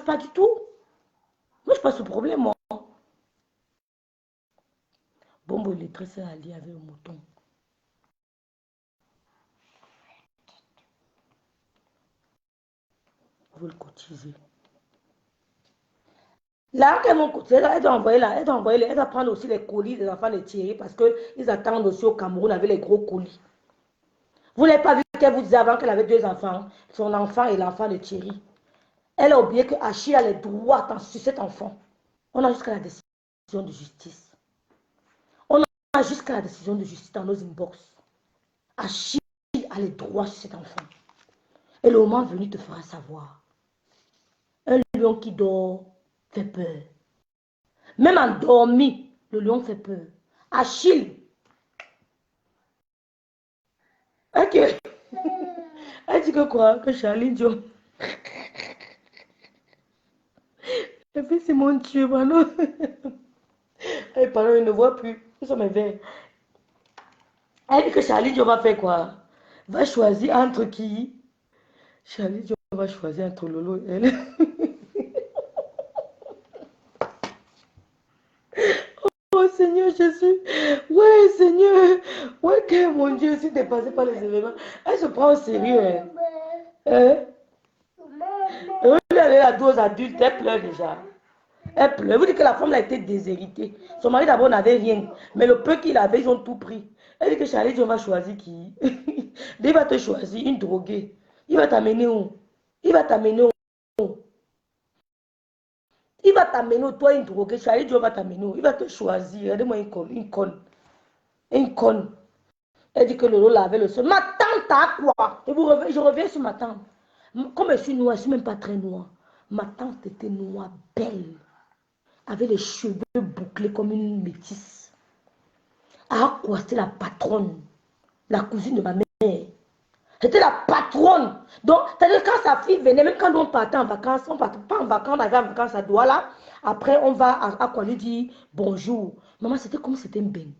pas du tout. Moi, je passe ce problème, moi. Bon, il est très allié avec le mouton. Vous le cotiser. Là, elle doit envoyer là, elle doit prendre aussi les colis des enfants de Thierry parce qu'ils attendent aussi au Cameroun avec les gros colis. Vous n'avez pas vu qu'elle vous disait avant qu'elle avait 2 enfants, son enfant et l'enfant de Thierry. Elle a oublié que Achille a les droits sur cet enfant. On a jusqu'à la décision de justice. On a jusqu'à la décision de justice dans nos inbox. Achille a les droits sur cet enfant. Et le moment venu te fera savoir. Un lion qui dort fait peur. Même endormi, le lion fait peur. Achille. Ok. Elle dit que quoi? Que Charlie Dion. Et puis c'est mon Dieu, pardon. Et pardon, il ne voit plus. Ils sont mes verres. Elle dit que Charlie Dion va faire quoi? Va choisir entre qui? Charlie, tu vas choisir entre Lolo et elle. Oh Seigneur Jésus. Ouais, Seigneur. Ouais, que mon Dieu, si tu es passé par les événements, elle se prend au sérieux. Hein? Hein? Elle est à 12 adultes, elle pleure déjà. Elle pleure. Vous dites que la femme a été déshéritée. Son mari d'abord n'avait rien. Mais le peu qu'il avait, ils ont tout pris. Elle dit que Charlie, Dieu va choisir qui? Il va te choisir une droguée. Il va t'amener où? Il va t'amener où? Il va t'amener où? Toi, une droguée. Charlie, Dieu va t'amener où? Il va te choisir. Regardez-moi une conne. Une conne. Une conne. Elle dit que Lolo lavait le sol. Ma tante a quoi? Je reviens sur ma tante. Comme je suis noire, je ne suis même pas très noire. Ma tante était noire, belle. Avec les cheveux bouclés comme une métisse. Ah quoi, c'était la patronne. La cousine de ma mère. C'était la patronne. Donc, c'est-à-dire quand sa fille venait, même quand on partait en vacances, on ne partait pas en vacances, on avait en vacances à Douala. Après, on va à quoi lui dire bonjour. Maman, c'était comme si c'était une baigne.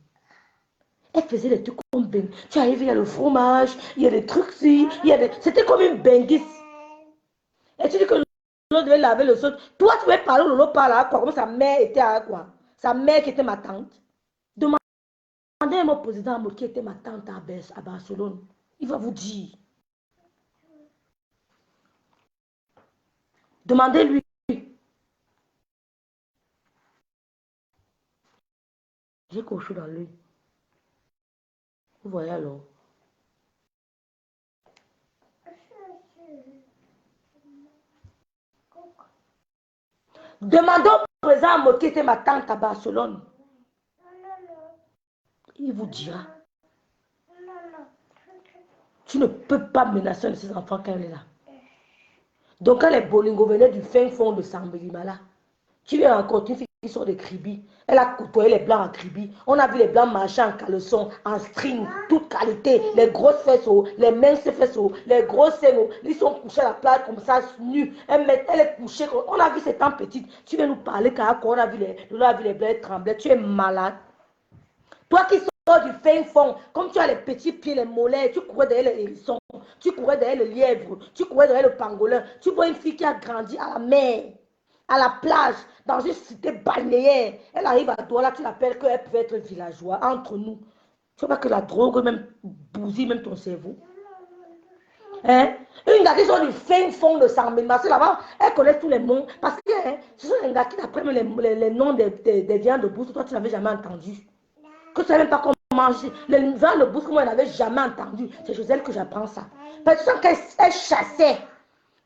Elle faisait des trucs comme baigne. Tu arrives, il y a le fromage, il y a des trucs, il y a des... C'était comme une benguisse. Et tu dis que l'autre devait laver le sol. Toi, tu veux parler, l'autre parle à quoi? Comme sa mère était à quoi? Sa mère qui était ma tante. Demandez à mon président qui était ma tante à Barcelone. Il va vous dire. Demandez-lui. J'ai coché dans l'œil. Vous voyez alors. Demandez au président qui était ma tante à Barcelone. Il vous dira. Tu ne peux pas menacer ses enfants quand elle est là. Donc quand les Bolingo venaient du fin fond de Sambelimala, tu viens encore une fille qui sort de Kribi. Elle a côtoyé les blancs en Kribi. On a vu les blancs marcher en caleçon, en string, toute qualité. Les grosses fesses, les minces fesses, les gros seins. Ils sont couchés à la plage comme ça, nus. Elle est couchée. On a vu ces temps petites. Tu viens nous parler quand on a vu les blancs trembler. Tu es malade. Toi qui sors du fin fond, comme tu as les petits pieds, les mollets, tu courais derrière les hérissons, tu courais derrière le lièvre, tu courais derrière le pangolin. Tu vois une fille qui a grandi à la mer, à la plage, dans une cité balnéaire. Elle arrive à toi, là, tu l'appelles qu'elle peut être villageois, entre nous. Tu vois pas que la drogue même bousille même ton cerveau. Hein? Une gars qui sont du fin fond de San Benoît, là-bas, elle connaît tous les noms. Parce que hein, ce sont les gars qui apprennent les noms des viandes de bourse. Toi, tu n'avais jamais entendu. Que tu ne savais même pas comment manger. Les viandes de bourse que moi, je n'avais jamais entendu. C'est chez elle que j'apprends ça. Parce que qu'elle chassait.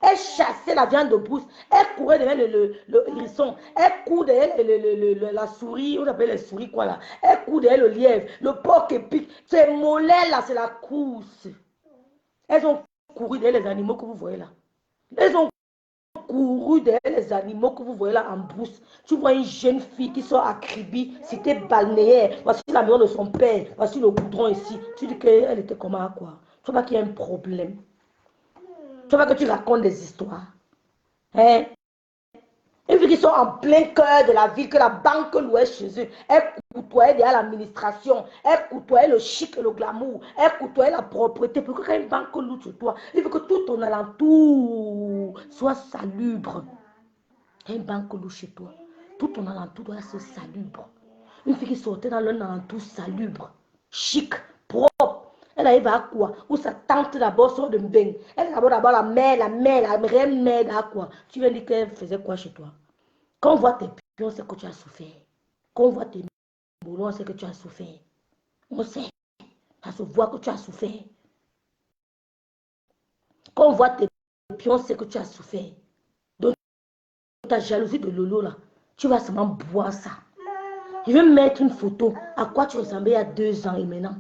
Elle chassait la viande de brousse. Elle courait derrière le hérisson. Elle courait derrière la souris. On appelle les souris quoi là. Elle courait derrière le lièvre. Le porc épic. Ces mollets là, c'est la course. Elles ont couru derrière les animaux que vous voyez là. Elles ont couru derrière les animaux que vous voyez là en brousse. Tu vois une jeune fille qui sort à Kribi, cité balnéaire. Voici la maison de son père. Voici le goudron ici. Tu dis qu'elle était comment quoi? Tu vois qu'il y a un problème. Tu vois que tu racontes des histoires. Hein? Une fille qui sont en plein cœur de la ville, que la banque louait chez eux. Elle côtoyait derrière l'administration. Elle côtoyait le chic et le glamour. Elle côtoyait la propreté. Pourquoi quand une banque loue chez toi, il veut que tout ton alentour soit salubre. Quand une banque loue chez toi, tout ton alentour doit être salubre. Une fille qui sortait dans l'un alentour salubre, chic, propre. Elle arrive à quoi? Où sa tante d'abord sort de bain. Elle est d'abord la reine mère à quoi? Tu viens dire qu'elle faisait quoi chez toi? Quand on voit tes pions, c'est que tu as souffert. Quand on voit tes boulons, c'est que tu as souffert. On sait. Ça se voit que tu as souffert. Quand on voit tes pions, c'est que tu as souffert. Donc, ta jalousie de Lolo, là, tu vas seulement boire ça. Je vais mettre une photo. À quoi tu ressemblais il y a 2 ans et maintenant?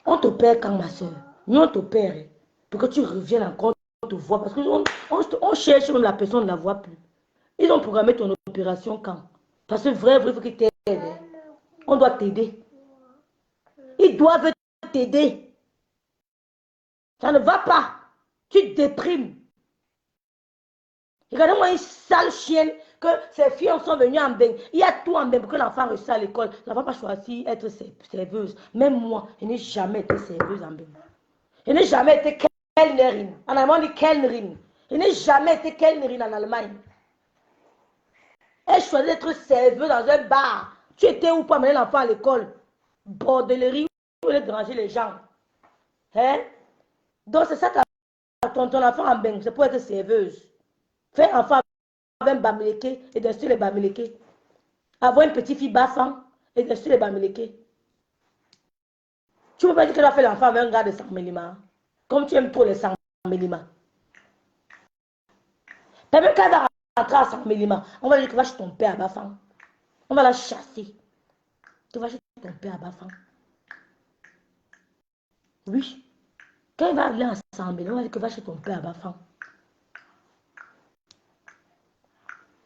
On te perd quand, ma soeur? Nous, on te perd. Pour que tu reviennes encore, on te voit. Parce qu'on cherche même la personne, on ne la voit plus. Ils ont programmé ton opération quand? Parce que vrai, il faut qu'ils t'aident. On doit t'aider. Ils doivent t'aider. Ça ne va pas. Tu déprimes. Regardez-moi une sale chienne que ces filles sont venues en bain. Il y a tout en bain pour que l'enfant reste à l'école. Elle ne va pas choisir être serveuse. Même moi, je n'ai jamais été serveuse en bain. Je n'ai jamais été Kellnerin. En allemand, on dit Kellnerin. Je n'ai jamais été Kellnerin en Allemagne. Elle choisit d'être serveuse dans un bar. Tu étais où pour amener l'enfant à l'école? Bordellerie, où elle déranger les gens. Hein? Donc, c'est ça que ton enfant en bain, c'est pour être serveuse. Faire enfant avec un bamileke et d'instruire les bamileke. Avoir une petite fille bafan et d'instruire les bamileke. Tu ne peux pas dire qu'elle va faire l'enfant avec un gars de 100 mm. Comme tu aimes trop les 100 mm. Même quand elle va rentrer à 100 mm, on va dire que va chez ton père à bafan. On va la chasser. Tu vas chez ton père à bafan. Oui. Quand il va aller à 100 mm, on va dire que va chez ton père à bafan.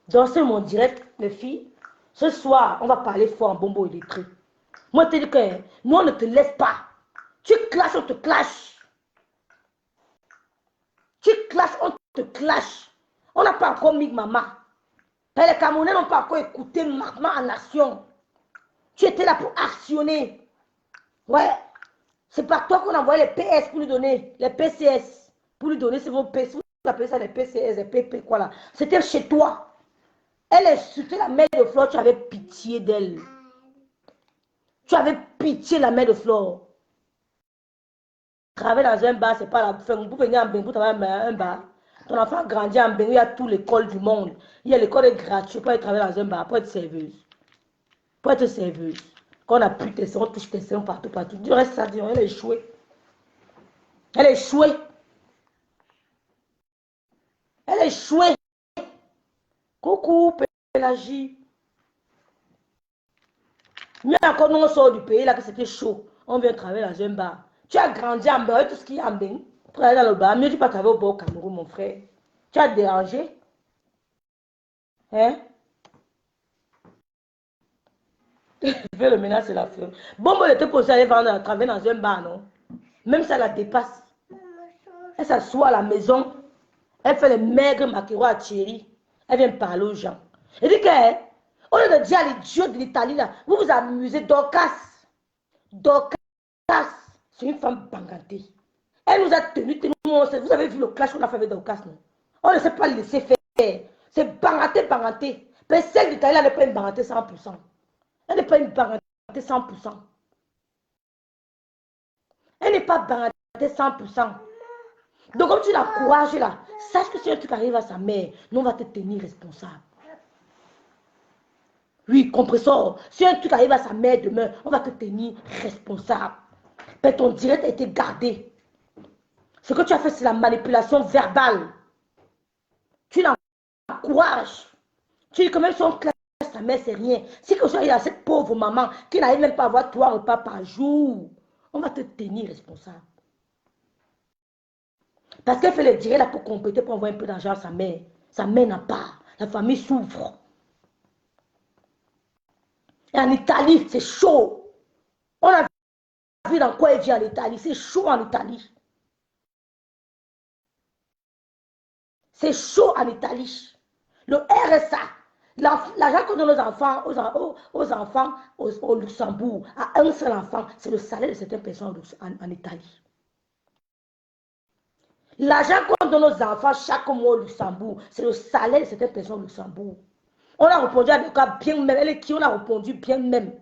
Donc, c'est mon direct, les filles. Ce soir, on va parler fort en bonbon électrique. Moi, je te dis que nous, on ne te laisse pas. Tu clashes, on te clash. Tu clashes, on te clash. On n'a pas encore mis maman. Les Camerounais n'ont pas encore écouté maman en action. Tu étais là pour actionner. Ouais. C'est par toi qu'on envoyait les PS pour lui donner, les PCS. Pour lui donner, c'est vos PS. Vous appelez ça les PCS, les PP, quoi là. C'était chez toi. Elle insultait la mère de Flore, tu avais pitié d'elle. Tu avais pitié de la mère de Flore. Travailler dans un bar, c'est pas la fin. Vous venir en Bénin, vous travaillez un bar. Ton enfant grandit en Bénin, il y a toute l'école du monde. Il y a l'école gratuite pour aller travailler dans un bar, pour être serveuse. Pour être serveuse. Quand on a plus tes seins, on touche tes seins partout, partout. Du reste, ça dit, elle est échouée. Elle est échouée. Elle est échouée. Coucou, Pélagie. Mieux encore, nous, on sort du pays, là, que c'était chaud. On vient travailler dans un bar. Tu as grandi en Bénin, tout ce qui est en Bénin. Travailler dans le bar. Mieux, tu pas travailler au bord au Cameroun, mon frère. Tu as dérangé. Hein? Je fais le ménage, c'est la fleur. Bon, elle était posée à aller vendre, à travailler dans un bar, non? Même ça la dépasse. Elle s'assoit à la maison. Elle fait les maigres maquereaux à Thierry. Elle vient parler aux gens. Elle dit que, au lieu de dire à l'idiot de l'Italie, là, vous vous amusez. Dorcas, c'est une femme bangantée. Elle nous a tenus. Vous avez vu le clash qu'on a fait avec Dorcas, non? On ne sait pas le laisser faire. C'est banganté. Mais celle d'Italie, elle n'est pas une banganté 100%. Elle n'est pas une banganté 100%. Elle n'est pas banganté 100%. Donc, comme tu l'encourages là, sache que si un truc arrive à sa mère, nous on va te tenir responsable. Oui, compresseur. Si un truc arrive à sa mère demain, on va te tenir responsable. Mais ton direct a été gardé. Ce que tu as fait, c'est la manipulation verbale. Tu l'encourages. Tu dis que même si on classe sa mère, c'est rien. Si que il y a cette pauvre maman qui n'arrive même pas à avoir 3 repas par jour, on va te tenir responsable. Parce qu'elle fait le direct là pour compléter, pour envoyer un peu d'argent à sa mère. Sa mère n'a pas. La famille souffre. Et en Italie, c'est chaud. On a vu dans quoi elle vit en Italie. C'est chaud en Italie. C'est chaud en Italie. Le RSA, l'argent qu'on donne aux enfants, au Luxembourg, à un seul enfant, c'est le salaire de certaines personnes en Italie. L'argent qu'on donne aux enfants chaque mois au Luxembourg, c'est le salaire de certaines personnes au Luxembourg. On a répondu à des cas bien même. Elle est qui? On a répondu bien même.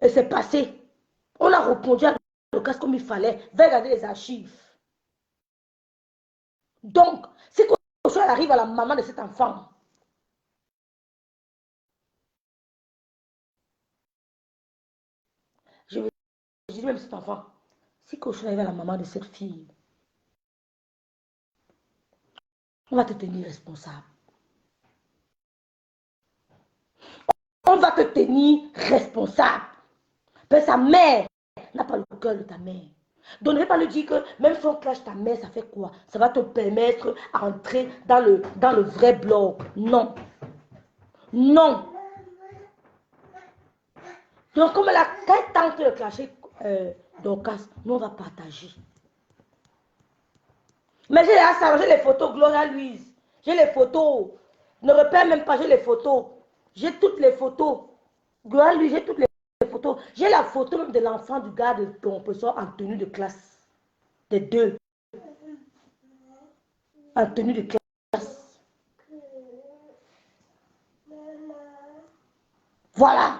Et c'est passé. On a répondu à le cas comme il fallait. Va regarder les archives. Donc, si quelque chose arrive à la maman de cet enfant, je dis même cet enfant, si quelque chose arrive à la maman de cette fille, on va te tenir responsable. On va te tenir responsable. Mais sa mère n'a pas le cœur de ta mère. Donc ne vais pas lui dire que même si on clash ta mère, ça fait quoi? Ça va te permettre d'entrer dans le vrai bloc. Non. Non. Donc comme quand elle tente de clasher Dorcas, nous on va partager. Mais j'ai les photos, Gloria Louise. J'ai les photos. Ne repère même pas, j'ai les photos. J'ai toutes les photos. Gloria Louise, j'ai toutes les photos. J'ai la photo même de l'enfant du gars de ton professeur en tenue de classe. des deux en tenue de classe. Voilà.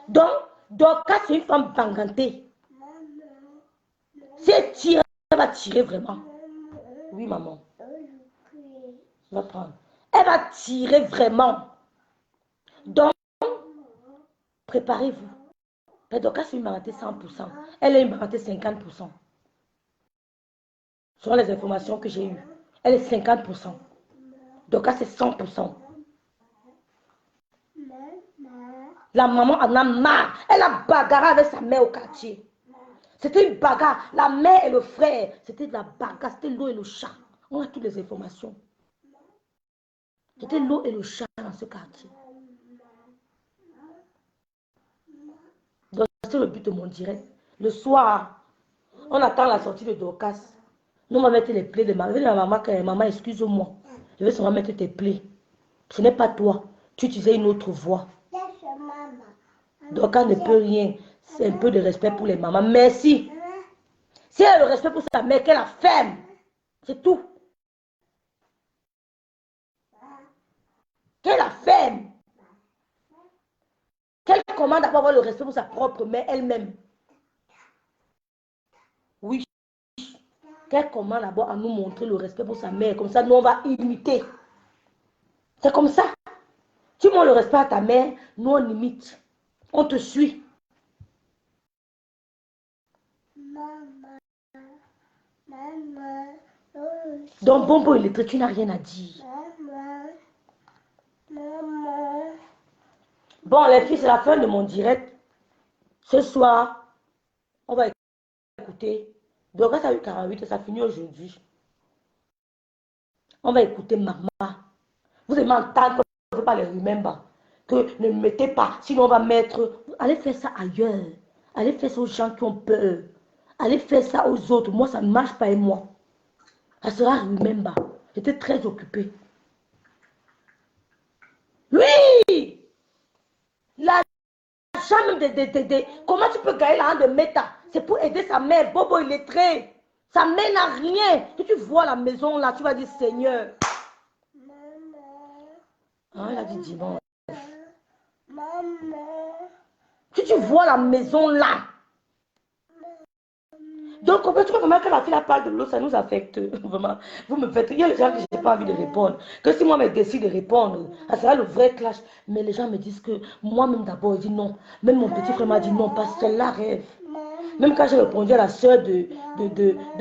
Donc, Dorcas, c'est une femme bangantée. Si elle tire, elle va tirer vraiment. Oui, maman. Va prendre. Elle va tirer vraiment. Donc, préparez-vous. Mais Dorcas, c'est une bangantée 100%. Elle est une bangantée 50%. Selon les informations que j'ai eues. Elle est 50%. Dorcas, c'est 100%. La maman en a marre. Elle a bagarré avec sa mère au quartier. C'était une bagarre. La mère et le frère, c'était de la bagarre. C'était l'eau et le chat. On a toutes les informations. C'était l'eau et le chat dans ce quartier. Donc, c'est le but de mon direct. Le soir, on attend la sortie de Dorcas. Nous, on va mettre les plaies de maman. Maman, excuse-moi. Je vais seulement mettre tes plaies. Ce n'est pas toi. Tu utilisais une autre voix. Dorcas ne peut rien. C'est un peu de respect pour les mamans. Merci. Si elle a le respect pour sa mère, qu'elle la ferme. C'est tout. Qu'elle la ferme. Qu'elle commande à avoir le respect pour sa propre mère elle-même. Oui. Qu'elle commande d'abord à nous montrer le respect pour sa mère. Comme ça, nous, on va imiter. C'est comme ça. Tu montres le respect à ta mère, nous, on imite. On te suit. Donc, Bombo illettré, tu n'as rien à dire. Bon, les filles, c'est la fin de mon direct. Ce soir, on va écouter. Donc, ça a eu 48, ça finit aujourd'hui. On va écouter maman. Vous allez m'entendre que je ne veux pas les remember. Que ne mettez pas. Sinon, on va mettre. Allez faire ça ailleurs. Allez faire ça aux gens qui ont peur. Allez faire ça aux autres. Moi, ça ne marche pas et moi. Ça sera remember. J'étais très occupée. Oui! L'argent même de. Comment tu peux gagner l'argent de Meta? C'est pour aider sa mère. Bobo, il est très. Sa mère n'a rien. Si tu vois la maison là, tu vas dire Seigneur. Ah, il a dit dimanche. Si tu vois la maison là. Donc, tu vois comment quand la fille parle de l'eau, ça nous affecte. Vraiment. Vous me faites. Il y a les gens que je n'ai pas envie de répondre. Que si moi, je décide de répondre, ça sera le vrai clash. Mais les gens me disent que moi-même d'abord, je dis non. Même mon petit frère m'a dit non, parce qu'elle la rêve. Même quand j'ai répondu à la soeur de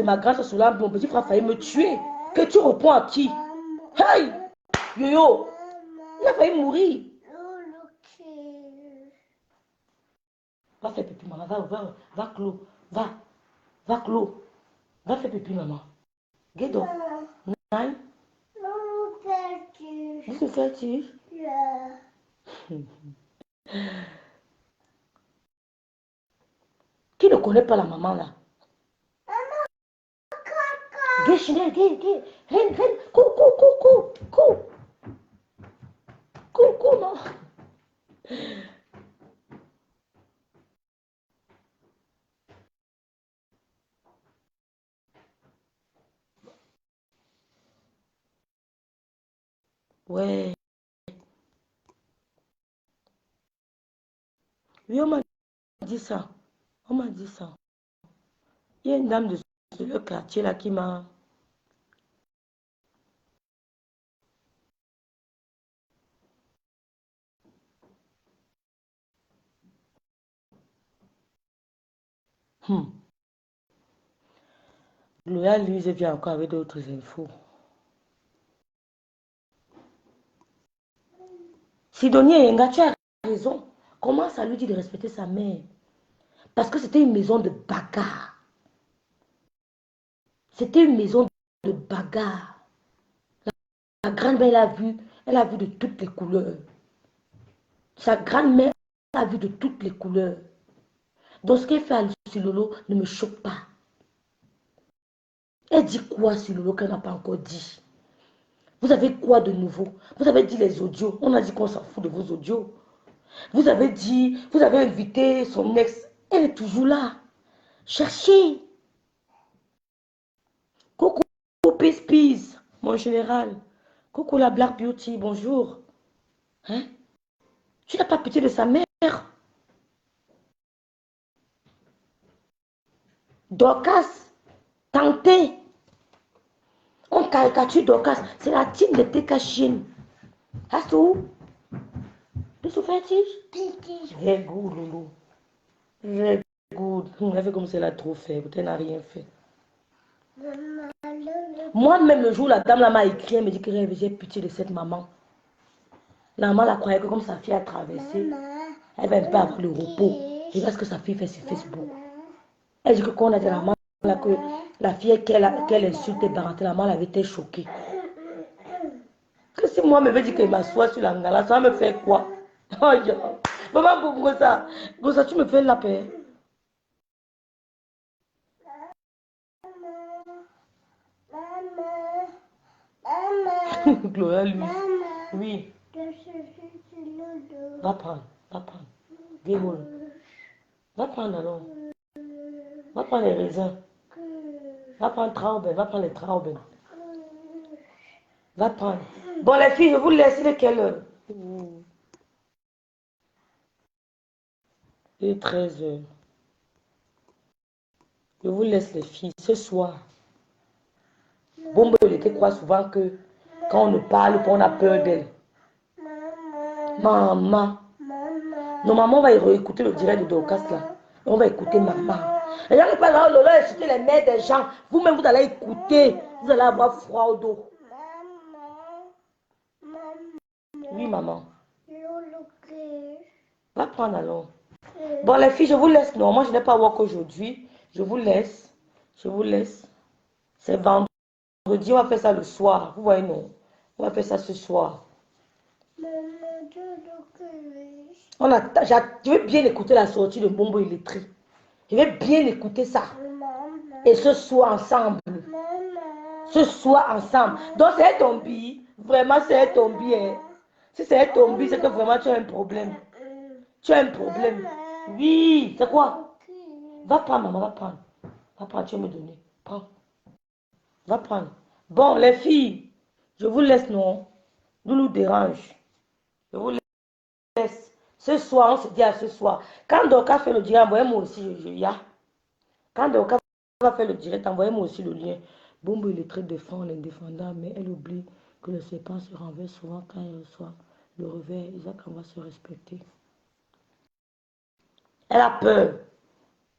ma grande soeur, mon petit frère a failli me tuer. Que tu réponds à qui? Hey! Yo-yo! Il a failli mourir. Va faire pipi, maman. Va, Clos. Va, Clos. Va faire pipi, maman. Get up. Nine. Qu'est-ce que fais-tu? Qui ne connaît pas la maman là? Get Chanel, get. Ren, Cou, non. Ouais. Oui, on m'a dit ça. On m'a dit ça. Il y a une dame de le quartier là qui m'a... Gloria, lui, je viens encore avec d'autres infos. Sidonie Yenga, tu as raison. Commence à lui dire de respecter sa mère. Parce que c'était une maison de bagarre. C'était une maison de bagarre. La grand-mère, elle a vu de toutes les couleurs. Sa grand-mère a vu de toutes les couleurs. Donc, ce qu'elle fait à Silolo ne me choque pas. Elle dit quoi, Silolo, qu'elle n'a pas encore dit? Vous avez quoi de nouveau? Vous avez dit les audios. On a dit qu'on s'en fout de vos audios. Vous avez dit, vous avez invité son ex. Elle est toujours là. Cherchez. Coucou, Peace Peace, mon général. Coucou la Black Beauty, bonjour. Hein? Tu n'as pas pitié de sa mère? Dorcas, Tanté. On caricature Dorcas. C'est la team de TK Chine. Hast du? Bist du fertig? Sehr gut, Loulou. Sehr gut. Elle fait comme si elle a trop fait. Elle n'a rien fait. Moi-même, le jour où la dame là m'a écrit, elle me dit que j'ai pitié de cette maman. La maman la croyait que comme sa fille a traversé, elle va un peu avoir le repos. Et voilà ce que sa fille fait sur Facebook. Elle dit que quand on a dit à la maman là, que la fille qu'elle insulte et baratée, la maman avait été choquée. Que si moi me veut dire qu'elle m'assoit sur la ngala, ça va me faire quoi? Oh, maman, pour ça, tu me fais la paix. Gloria lui. Oui. Va prendre, va prendre. Déroule. Va prendre alors. Va prendre les raisins. Va prendre Trauben, va prendre les Trauben. Va prendre. Bon, les filles, je vous laisse. Il est quelle heure? Il est 13 heures. Je vous laisse les filles. Ce soir, Bombe, il était croit souvent que quand on ne parle pas, on a peur d'elle. Maman. Non, maman, on va réécouter le direct de Dorcas là. On va écouter maman. Les gens qui parlent là, Lola, insulter les mères des gens. Vous-même, vous allez écouter. Vous allez avoir froid au dos. Oui, maman. Va prendre alors. Bon, les filles, je vous laisse. Non, moi, je n'ai pas work aujourd'hui. Je vous laisse. Je vous laisse. C'est vendredi. On va faire ça le soir. Vous voyez, non? On va faire ça ce soir. Je vais bien écouter la sortie de Bombo Electric. Je vais bien écouter ça. Et ce soir ensemble. Ce soir ensemble. Donc c'est un tombi. Vraiment c'est un tombi. Hein. Si c'est un tombi, c'est que vraiment tu as un problème. Tu as un problème. Oui. C'est quoi? Va prendre, maman, va prendre. Va prendre, tu vas me donner. Prends. Va prendre. Bon, les filles, je vous laisse, non? Nous dérange. Je vous laisse. Ce soir, on se dit à ce soir. Quand Dorcas fait le direct, envoyez-moi aussi. Quand Dorcas va faire le direct, envoyez-moi aussi le lien. Bombe, il est très défend l'indéfendable, mais elle oublie que le serpent se renverse souvent quand il reçoit le revers. Isaac, on va se respecter. Elle a peur.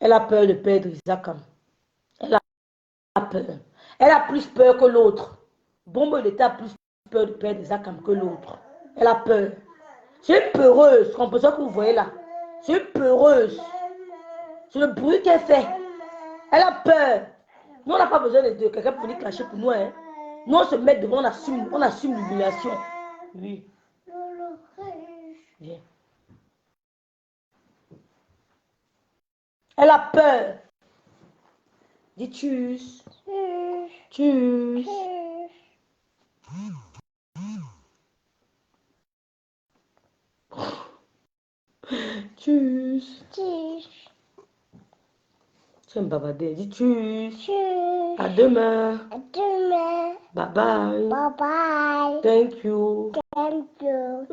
Elle a peur de perdre Isaac. Elle a peur. Elle a plus peur que l'autre. Bombe, il a plus peur de perdre Isaac que l'autre. Elle a peur. C'est une peureuse, comme ça que vous voyez là. C'est une peureuse. C'est le bruit qu'elle fait. Elle a peur. Nous, on n'a pas besoin de quelqu'un pour venir cacher pour nous. Hein. Nous, on se met devant, on assume l'humiliation. Oui. Viens. Elle a peur. Dis tchuss. Tchuss. Tchuss. Tchuss. Tu aimes babader. Dis tchuss. Tchuss. À demain. À demain. Bye bye. Bye bye. Thank you. Thank you.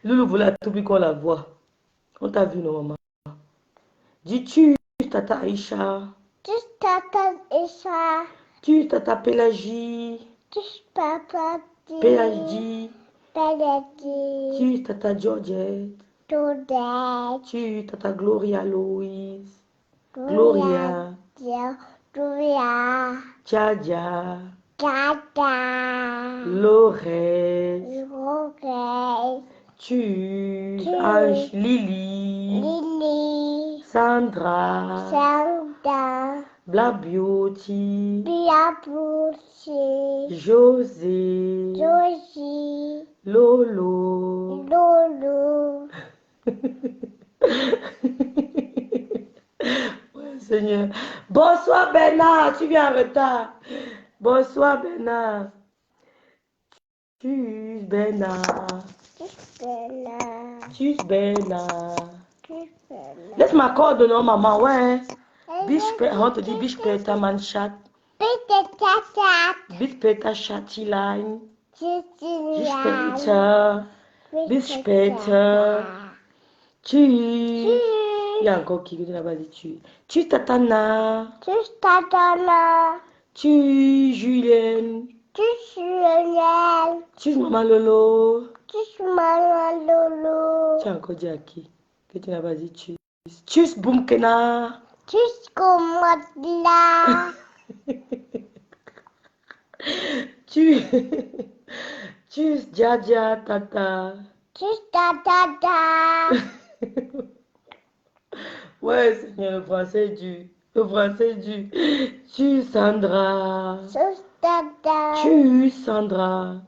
Loulou voulait tout qu'on la voit. On t'a vu, non, maman? Dis tchuss, tata Aïcha. Tchuss, tata Aïcha. Tchuss, tata Pélagie. Tchuss, papa. Pélagie. Pélagie. Tchuss, tata Georgette. Georgette. Tchuss, tata Gloria Louise. Gloria. Gloria. Tchadia. Tchadia. Lorès. Lorès. Tchuss. Ange. Lily. Lily. Sandra. Sandra. Black Beauty. Black Beauty. José. Josie. Lolo. Lolo. Ouais, Seigneur. Bonsoir Bernard, tu viens en retard. Bonsoir Bernard. Tchuss Bernard. Tchuss Bernard. Tchuss Bernard. Laisse ma corde, non maman, ouais. Biche, on te dit biche ta manchat. Bis später, Schatzilein. Bis später. Bis später. Tschüss. Il y a encore qui n'a pas dit tschüss. Tschüss, Tatana. Tschüss, Julien. Tschüss, Maman Lolo. Tu as encore dit à qui que tu n'as pas dit tschüss. Tschüss, Boumkena. Tschüss. Tschüss, Dja, Tata. Ouais, Seigneur, le français est dur. Le français est dur. Tschüss, Sandra. Tschüss, Sandra.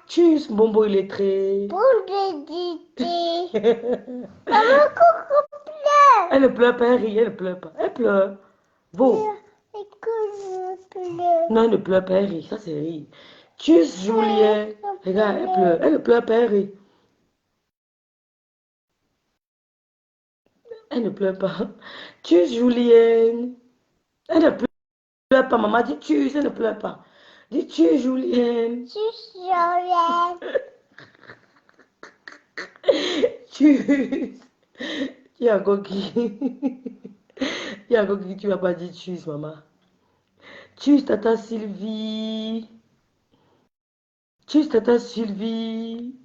Tschüss, Bombo illettré. Elle ne pleure pas, elle rit, elle ne pleure pas. Elle pleure. Bon. Non, elle ne pleure pas, elle rit. Ça, c'est rire. Tschüss, Julien. Regarde, elle pleure. Elle ne pleure pas, elle rit. Elle ne pleure pas. Tschüss, Julienne. Elle ne pleure pas. Maman dit tschüss, elle ne pleure pas. Dis tschüss, Julienne. Tschüss. Il y a encore qui. Il y a encore qui tu n'as pas dit tschüss, maman. Tschüss, Tata Sylvie. Tschüss, Tata Sylvie.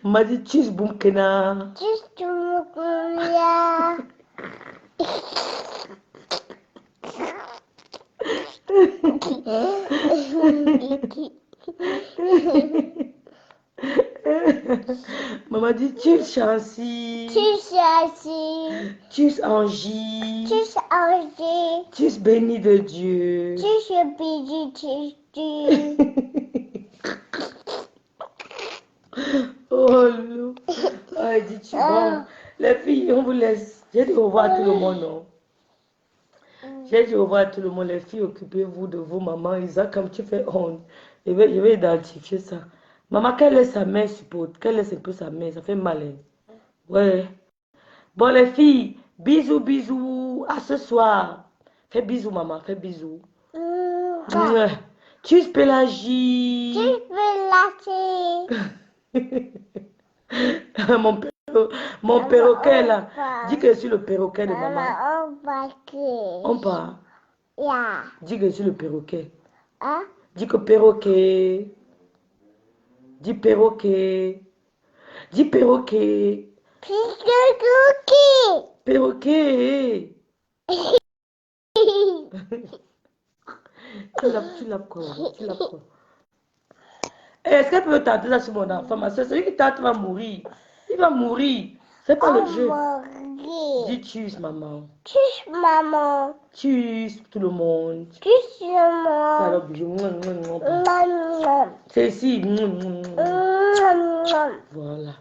Maman dit tschüss, Boumkena. Maman dit tschüss, Chancy. Tschüss, Angie. Tschüss, béni de Dieu. Oh, Lou. Ah, elle dit, bon, les filles, on vous laisse. J'ai dit au revoir à tout le monde, non? J'ai dit au revoir à tout le monde. Les filles, occupez-vous de vos mamans. Isaac, comme tu fais honte, je vais identifier ça. Maman, quelle est sa main, supporte? Quelle est un peu sa main? Ça fait mal, hein? Ouais. Bon, les filles, bisous, bisous. À ce soir. Fais bisous, maman. Fais bisous. Tschüss, Pélagie. Mon perroquet là. Dis que je suis le perroquet de maman. On part. Dis que je suis le perroquet. Dis que perroquet. Dis perroquet. Dis perroquet. Perroquet. Tu l'as quoi? Est-ce qu'elle peut tenter ça sur mon enfant? Ma soeur, celui qui tente va mourir. Il va mourir. C'est pas le jeu. Dis tchuss, maman. Tchuss, tout le monde. Alors, bisous. C'est ici. Voilà.